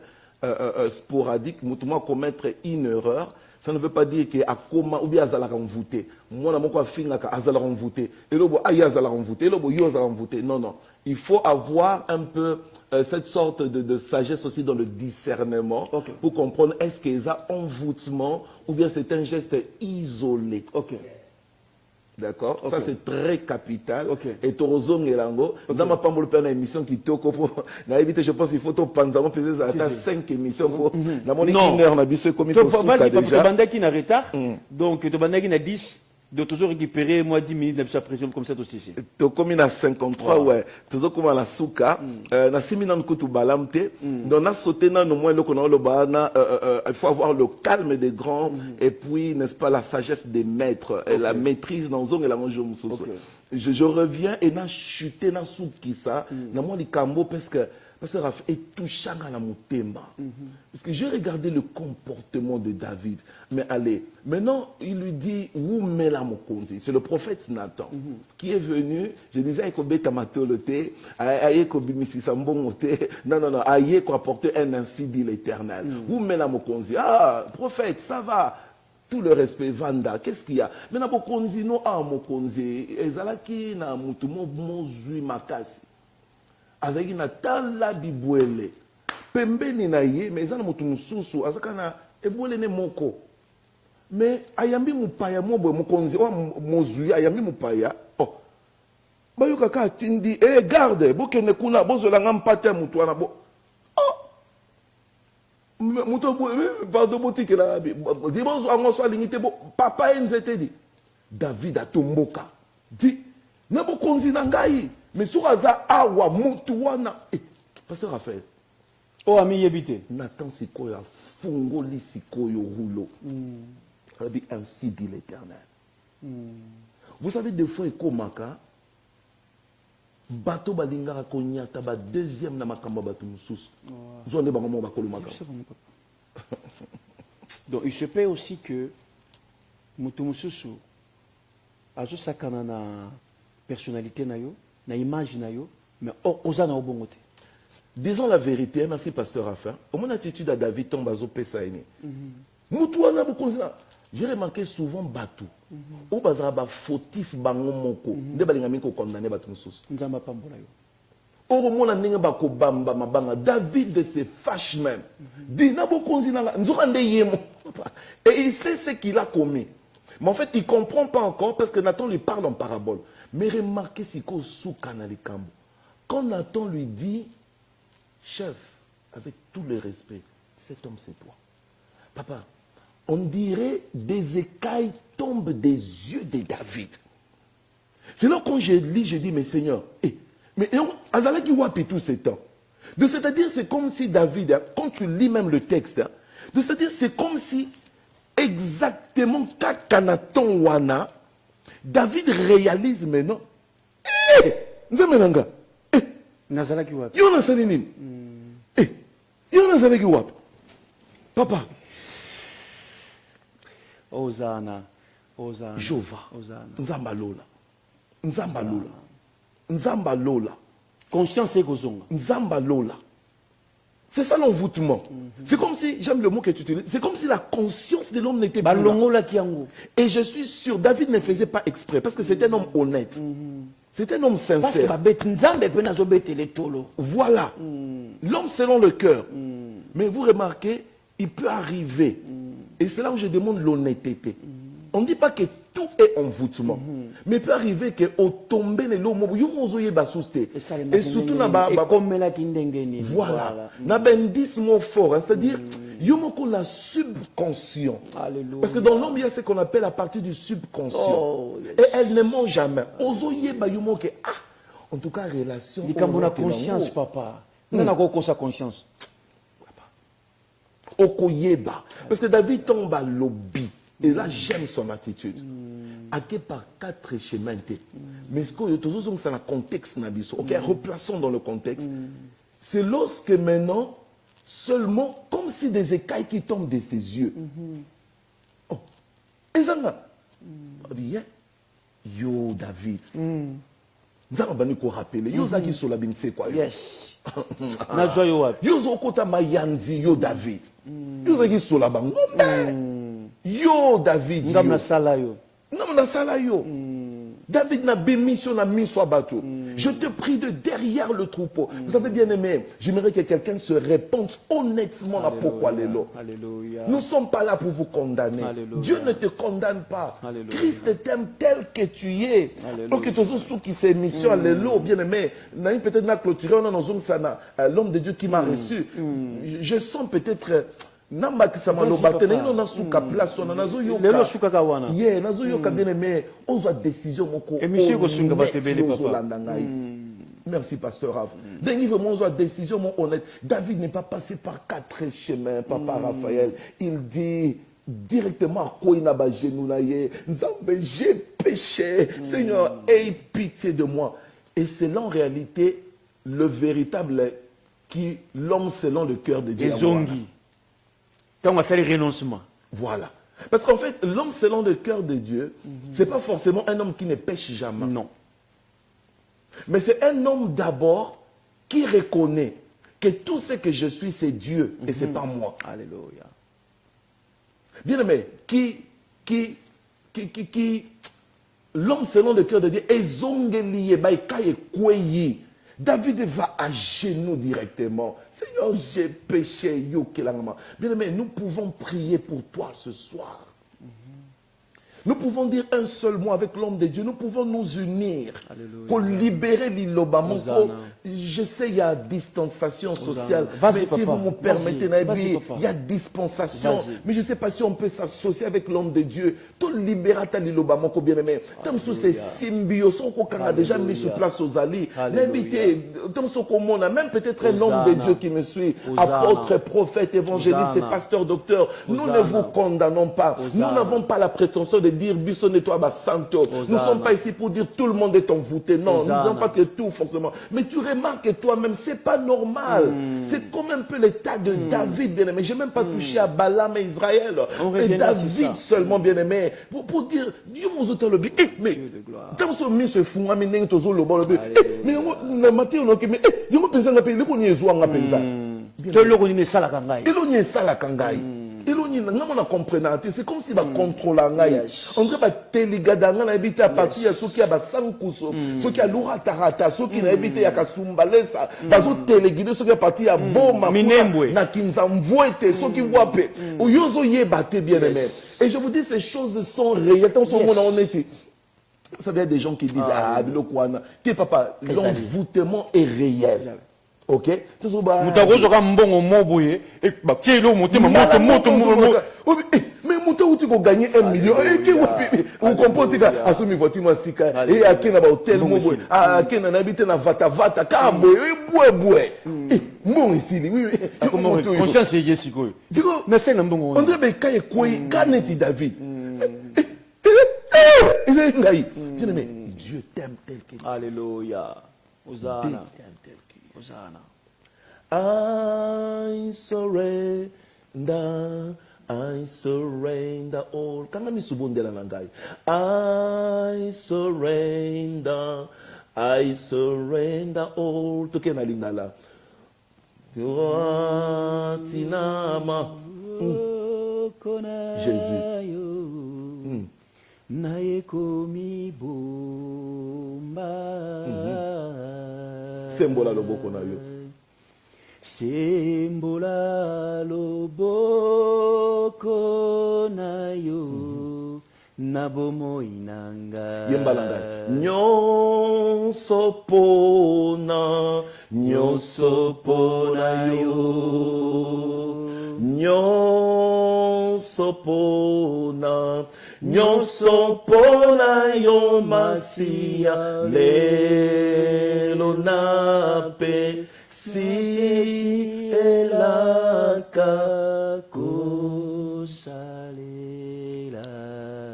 sporadiques, mutuellement commettre une erreur. Ça ne veut pas dire que à comment ou bien azala envoûté. Moi na moko finga ka azala envoûté. Et lobo ayi azala envoûté, lobo yo azala envoûté. Non non, il faut avoir un peu cette sorte de sagesse aussi dans le discernement pour comprendre est-ce qu'il y a envoûtement ou bien c'est un geste isolé. Ok. D'accord, ça c'est très capital. Okay. Et Torozon Elango, nous avons pas mal une émission qui toko pour. Je pense qu'il faut penser à 5 émissions pour. Dans mon une heure, on a vu ce comme il faut vas-y, déjà. Tu as qui n'a retard. Donc, tu as qui n'a 10. De toujours récupérer, moi, 10 minutes de sa pression comme ça aussi. Tu comme il a 53, ouais. Toujours comme à la souka. Na 6 minutes kutu balamte. Donc, on a sauté dans le moins le qu'on a le bana. Il faut avoir le calme des grands et puis, n'est-ce pas, la sagesse des maîtres, et la maîtrise dans zone et la manger je reviens et n'a chuté dans soukisa. Na moi les cambo parce que Raf est touchant à la motema. Parce que j'ai regardé le comportement de David. Mais allez, maintenant, il lui dit, où met la mokonzi? C'est le prophète Nathan qui est venu. Je disais, non, non, non, aïe, qu'on apporter un ainsi dit l'Éternel. Où met la mokonzi? Ah, prophète, ça va. Tout le respect, Vanda, qu'est-ce qu'il y a? Mais na mokonzi, non, ah, mokonzi, ezalaki na mutumo mozui makasi. Azaki na tala bibwele pembeni na ye mais ezana mutu mususu azaka na ebwele ne moko mais ayambi mupaya mobwe mokonzi o mozuya ayambi mupaya oh bayoka ka tindi garde bokende kuna bozolanga mpate mutu wana bo mutu pardon botikela di bozo ango so alingite bo papa enzete di David atomboka di na bokonzi na ngai mais soki aza awa mutu wana pasteur Raphaël o ami yebite Nathan sikoyo afungoli sikoyo rouleau dit ainsi dit l'Éternel. Vous savez des fois ekomaka bato balingaka konyata ba deuxième na makambo bato mususu zone bango mo bakolomaka. Donc il se peut aussi que mutu mususu azo sakana na personnalité na yo na image na yo mais oza na obongo te. Disons la vérité, merci pasteur Raphaël. Au mon attitude à David tombe à Zopé-Saïni. Moutouana Bokonzina. J'ai remarqué souvent Batou. Au bazaraba fautif bango moko. Nde balingami ko condamné Batou Moussous. Nzamba pambola yo. Au mona ninga bako bamba mabanga. David se fâche même. Dit na Bokonzina nzokande yemo. Et il sait ce qu'il a commis. Mais en fait, il ne comprend pas encore parce que Nathan lui parle en parabole. Mais remarquez si ko soukana les kambo. Quand Nathan lui dit chef, avec tout le respect, cet homme c'est toi. Papa, on dirait des écailles tombent des yeux de David. C'est là quand je lis, je dis, mais Seigneur, mais Azalaki wapi tout ce temps. C'est-à-dire, c'est comme si David, quand tu lis même le texte, c'est-à-dire, c'est comme si exactement Kakanaton Wana, David réalise maintenant, Nzamenanga, Nazalaki wapi. Yo nasali nini? Yo nasali ki wapi? Papa. Ozana. Jova. Ozana. Nzambalola. Nzambalola. Nzambalola. Conscience ekozonga. Nzambalola. C'est ça l'envoûtement. C'est comme si, j'aime le mot que tu utilises, c'est comme si la conscience de l'homme n'était plus là. Balongola kiango. Et je suis sûr, David ne faisait pas exprès, parce que c'était un homme honnête. C'était un homme sincère. Voilà. L'homme selon le cœur. Mais vous remarquez, il peut arriver. Et c'est là où je demande l'honnêteté. On ne dit pas que tout est envoûtement. Mais il peut arriver que au tomber les lots, et surtout voilà. Na ben 10 mots forts, c'est-à-dire yomoko la subconscient. Parce que dans l'homme il y a ce qu'on appelle la partie du subconscient. Et elle ne ment jamais. Ozoye ba yomoke en tout cas relation. Il y a conscience papa. On a quoi sa conscience. Okoyeba. Parce que David tombe à lobby. Et là, j'aime son attitude. Aké par 4 chemins. Mais ce que tu as c'est un contexte. Ok, replaçons dans le contexte. C'est lorsque maintenant, seulement, comme si des écailles qui tombent de ses yeux. Oh, et ça, on dit, yo David. Nous allons rappeler. Yo Zaki Solabin, c'est quoi? Yes. Yo Zokota Mayanzi, yo David. Yo Zaki Solabang. Yo David. David n'a bémission n'a mis sur bateau. Je te prie de derrière le troupeau. Vous avez bien aimé. J'aimerais que quelqu'un se réponde honnêtement à pourquoi les lots. Nous ne sommes pas là pour vous condamner. Alléluia. Dieu ne te condamne pas. Alléluia. Christ t'aime tel que tu es. Donc tu as ceux qui s'est mission à l'élo, bien aimé. Peut-être n'a clôturé, on a l'homme de Dieu qui m'a reçu. Je sens peut-être namba sama lo batene no na suka place on nazo yoka lelo suka kawana ye nazo yoka bien aimé ozo décision moko et monsieur ko sunga batebele papa merci pasteur Raph dengi vraiment ozo décision mon honnête. David n'est pas passé par 4 chemins papa Raphaël. Il dit directement à quoi il n'a pas genou na ye nzambe j'ai péché Seigneur aie pitié de moi. Et c'est là en réalité le véritable qui l'homme selon le cœur de Dieu. Quand on va renoncement. Voilà. Parce qu'en fait, l'homme selon le cœur de Dieu, c'est pas forcément un homme qui ne pêche jamais. Non. Mais c'est un homme d'abord qui reconnaît que tout ce que je suis, c'est Dieu et c'est pas moi. Alléluia. Bien aimé, l'homme selon le cœur de Dieu, David va à genoux directement. Seigneur, j'ai péché. Bien aimé, nous pouvons prier pour toi ce soir. Nous pouvons dire un seul mot avec l'homme de Dieu. Nous pouvons nous unir pour libérer l'Iloba. Je sais, il y a distanciation sociale. Mais si vous me permettez, il y a dispensation. Mais je ne sais pas si on peut s'associer avec l'homme de Dieu. Tout libérateur l'Iloba, mon bien-aimé. Tant que c'est symbiose, qu'on a déjà mis sur place aux alliés. Même peut-être un homme de Dieu qui me suit, apôtre, prophète, évangéliste et pasteur, docteur. Nous ne vous condamnons pas. Nous n'avons pas la prétention de dire Bisson et toi, Santo. Nous ne sommes pas ici pour dire tout le monde est envoûté. Non, nous n'avons pas que tout forcément. Mais tu remarques que toi-même, c'est pas normal. C'est comme un peu l'état de David, bien-aimé. Je n'ai même pas touché à Balaam et Israël. Et David seulement, bien-aimé. Pour dire, Dieu vous a le but. Mais, dans ce mis se fou, mais n'est pas le bon but. Mais, le matin, on a dit, mais, il y a un peu de pays, il y a un peu de c'est comme si va contrôler on dirait téligada na habité à partir ceux qui a basankuso ceux qui a loura tarata ceux qui na habité à kasumbalesa bazo téléguider ceux qui a parti à boma na kinzamvoete ceux qui voient pe oyozo yebate bien aimé et je vous dis ces choses sont réelles tant son monde on est ça vient des gens qui disent ah bilokwana que papa l'envoûtement est réel. Ok, mutakozoka mbongo moboye et bakielo motema moto mais muta uti ko gagner 1 million et qui vous comprenez que asumi voiture sika et akena ba hôtel moboye akena na habiter na vata kambo boye mon ici oui conscience yesiko na c'est na mbongo on dirait que kay koy kaneti David Dieu t'aime tel qu'il est. Alléluia. Hosanna. Hosanna. I surrender all. Kanga mi subondela nangai. I surrender all. Toke na lingala. Tinama. Jésus. Sembola loboko na yo. Sembola loboko na yo. Nabomo inanga. Yembalanga. Nyonso pona yo. Nyonso pona yo masia lelo nape si elaka kosalela.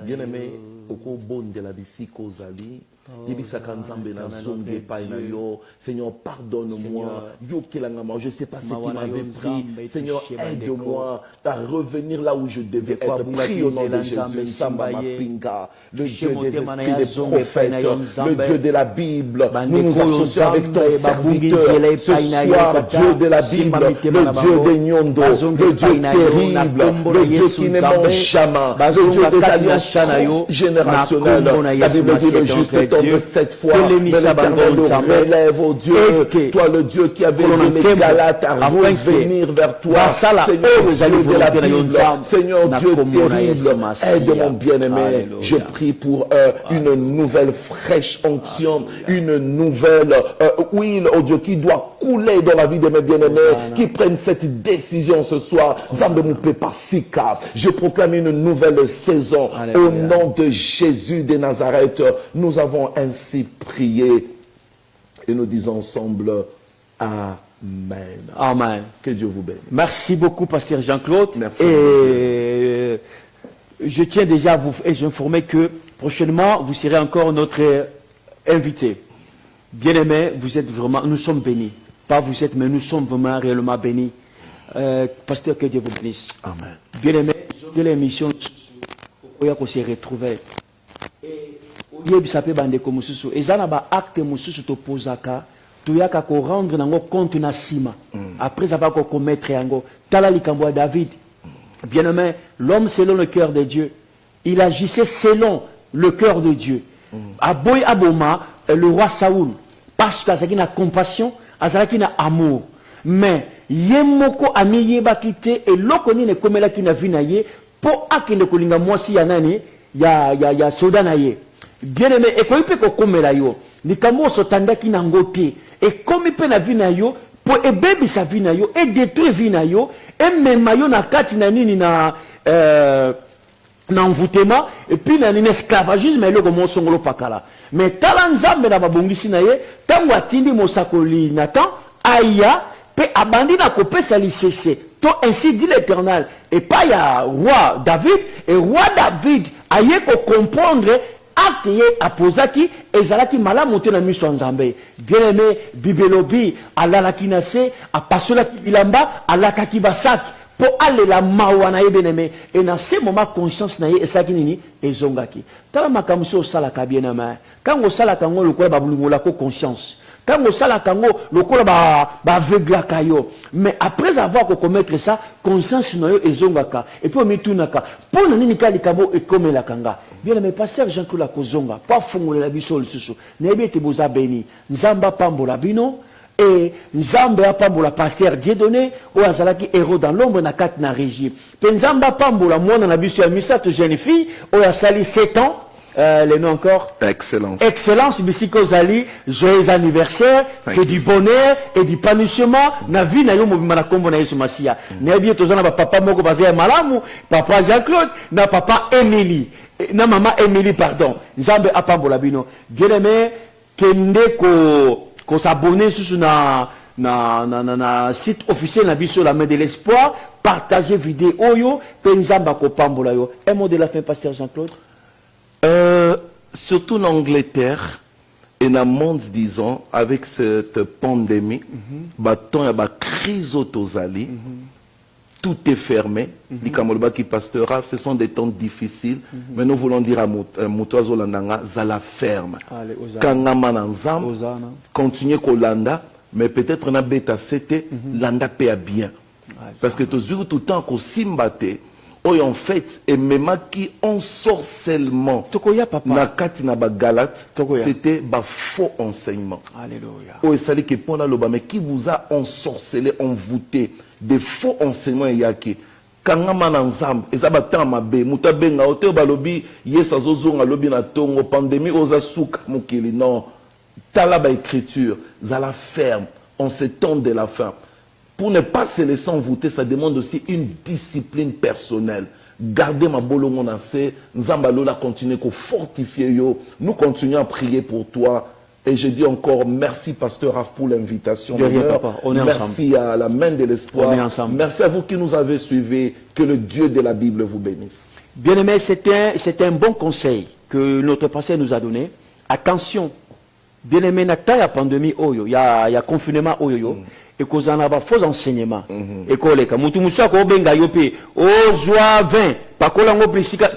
Bien-aimé, oko bonde la bisiko zali. Yebisaka nzambe na zonge pa na yo. Seigneur, pardonne-moi. Yo kelangama, je sais pas ce qui m'avait pris. Seigneur, aide-moi à revenir là où je devais être. Prie au nom de Jésus. Samba Mapinga, le Dieu des esprits des prophètes, le Dieu de la Bible. Nous nous associons avec ton serviteur ce soir, Dieu de la Bible, le Dieu des Nyondo, le Dieu terrible, le Dieu qui ne mange jamais, le Dieu des alliances générationnelles. La Bible dit le juste tombe 7 fois, mais l'Éternel nous relève, oh Dieu, toi le Dieu qui avait dit les Galates à revenir vers toi, Seigneur Dieu de la Bible, Seigneur Dieu terrible, aide mon bien-aimé, je prie pour une nouvelle fraîche onction, une nouvelle huile, oh Dieu, qui doit couler dans la vie de mes bien-aimés, qui prennent cette décision ce soir, Zambe Moupepa Sika, je proclame une nouvelle saison, au nom de Jésus de Nazareth, nous avons ainsi prié et nous disons ensemble Amen. Amen. Que Dieu vous bénisse. Merci beaucoup, pasteur Jean-Claude. Merci. Et je tiens déjà à vous informer que prochainement, vous serez encore notre invité. Bien-aimés, vous êtes vraiment, nous sommes bénis. Pas vous êtes, mais nous sommes vraiment réellement bénis. Pasteur, que Dieu vous bénisse. Amen. Bien-aimés, de l'émission, on s'est retrouvés. Yebisape bandeko mususu ezana ba acte mususu to posaka toyaka ko rendre nango compte na sima après avoir ko commettre yango tala likambo ya David. Bien-aimé, l'homme selon le cœur de Dieu, il agissait selon le cœur de Dieu. Aboy aboma le roi Saoul parce qu'azaki na compassion, azaki na amour. Mais yemoko ami yeba kite et lokoni ne komela ki na vinaye po akende kolinga mwasi ya nani ya soda na ye. Bien aimé, et quand il peut kokomela yo, ni kamo sotanda ki nangote, et comme il peut na vie na yo, pour e baby sa vie na yo, et détruire vie na yo, et même yo na kati na nini na envoûtement, et puis na nini esclavagisme, et le gomo songolo pakala. Mais talanzambe na babongisi na ye, tango atindi mosakoli Nathan, aya, pe abandi na kopesa lisese. To ainsi dit l'Éternel. Et pas ya roi David, et roi David aye ko comprendre acte ye apozaki ezalaki malamu te na miso nzambe. Bien aimé, bibelobi alalaki na se, apasolaki bilamba, alakaki basaki. Po ale la mawa na ye bien aimé. Et na ce moment conscience na ye esaki nini ezongaki. Tala makamso osalaka bien aimé. Quand osalaka ngo lokola babulungola ko conscience. Quand on sala kango lokola ba aveugle kayo, mais après avoir commettre ça, conscience no ezongaka et puis omitunaka pour nini kali kabo et comme la kanga. Bien mais pasteur Jean-Claude Kozonga, pas fongola biso lisusu. Nebe te boza beni, nzamba pambola bino et nzamba pambola pasteur Dieudonné ou azalaki héros dans l'ombre na kat na régie. Nzamba pambola mwana na biso ya misato jeune fille ou ya sali 7 ans. Les noms encore. Excellence. Excellence, Bissiko Zali, joyeux anniversaire, que du bonheur et du panissement. Na vie na yo mobimana kombo na Yesu Masia. Na bien tozana ba papa moko bazaya malamu, papa Jean-Claude, na papa Émilie, na maman Émilie pardon. Nzambe apambola bino. Bien aimé, kende ko s'abonner sur na site officiel na biso la main de l'espoir, partager vidéo yo, pe nzamba ko pambola yo. Un mot de la fin pasteur Jean-Claude. Surtout en Angleterre et dans le monde, disons, avec cette pandémie, il y a une crise autosali, tout est fermé. Ce sont des temps difficiles, mais nous voulons dire à Moutouazo Landanga, Zala ferme. Kangamananzam, continuez Kolanda, mais peut-être na beta c'était Landa paie bien. Parce que tout le temps qu'on simbate, oh, en fait, et même qui ensorcellement, c'était un faux enseignement. Alléluia. Oh, c'est que pour la loba, mais qui vous a ensorcelé, envoûté, des faux enseignements yaki. Kangama nanzam, ezabata mabe, mutabenga hotel balobi, yesa zozonga lobi na tongo, pandémie oza souk mukili, non. Talaba écriture, zala ferme, en ce temps de la fin. Pour ne pas se laisser envoûter, ça demande aussi une discipline personnelle. Gardez ma bolongo nassé, Nzambalola continue à fortifier yo. Nous continuons à prier pour toi. Et je dis encore merci Pasteur Raph pour l'invitation. Merci à la main de l'espoir. Merci à vous qui nous avez suivis. Que le Dieu de la Bible vous bénisse. Bien aimé, c'est un bon conseil que notre pasteur nous a donné. Attention, bien aimé, na ta ya pandémie oyo, il y a confinement oyo. Et qu'on a un faux enseignement. Et qu'on a un benga yope, ozwa 20, pas qu'on a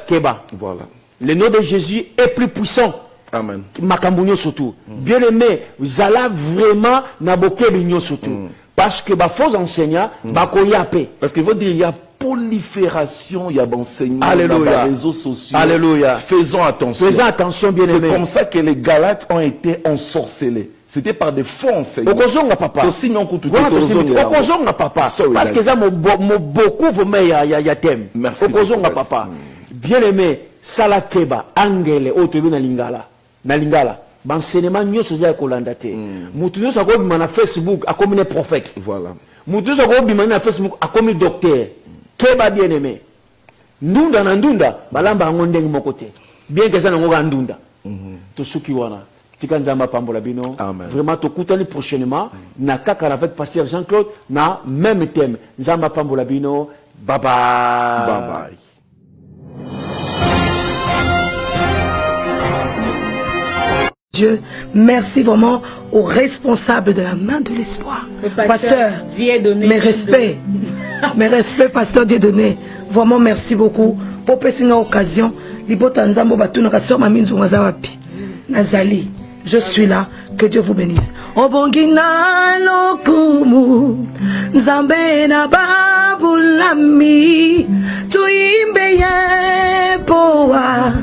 keba. Voilà. Le nom de Jésus est plus puissant. Amen. Makambunyo surtout. Bien aimé, vous allez vraiment naboke l'union surtout. Parce que les faux enseignants, parce qu'il veut dire il y a prolifération, il y a d'enseignements dans les réseaux sociaux. Alléluia. Faisons attention. Faisons attention, bien aimé. C'est comme ça que les Galates ont été ensorcelés. C'était par des faux enseignements. Okozonga papa. Okozonga papa. Parce que ça beaucoup vous met ya thème. Merci. Okozonga papa. Bien aimé, sala keba angele otobi na lingala. Na lingala. Enseignement nyoso za kolanda te. Mutu nyoso akobima na Facebook akomi ne prophète. Voilà. Mutu nyoso akobima na Facebook akomi docteur. Keba bien aimé. Ndunda na ndunda balamba ngondeng mokote. Bien que ça na ngoga ndunda. To suki wana. Amen. Vraiment, tu écoutes prochainement. Na kaka avec pasteur Jean-Claude, na même thème. Nzamba Pambola Bino. Bye bye. Bye bye. Dieu, merci vraiment aux responsables de la main de l'espoir. Pasteur, mes respects. Mes respects, pasteur Dieudonné. Vraiment, merci beaucoup. Pour passer une occasion, Libota Nzambo Batuna Rassor Maminzou Ngazawapi. Nazali. Je suis là, que Dieu vous bénisse. Obongina lokumu, Nzambe na babulami, tuimbe ye poa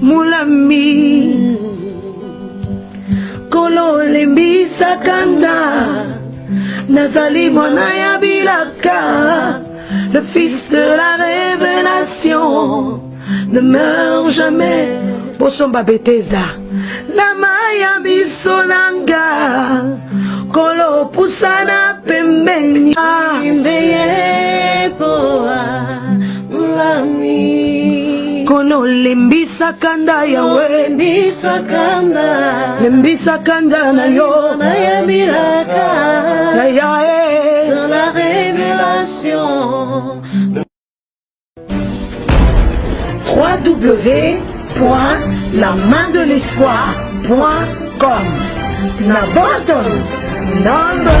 mulami. Kolo lembi sakanda, Nazali mwana ya bilaka, le fils de la révélation. ne meurt jamais. Bosomba Beteza. Namaya bisonanga. Kolo pusana pembeni. Imbeye poa. Mulami. Kono lembisa kanda yawe. Lembisa kanda. Lembisa kanda na yo. Na ya miraka. Na ya dans la révélation. www.lamandelespoir.com. Naboton, number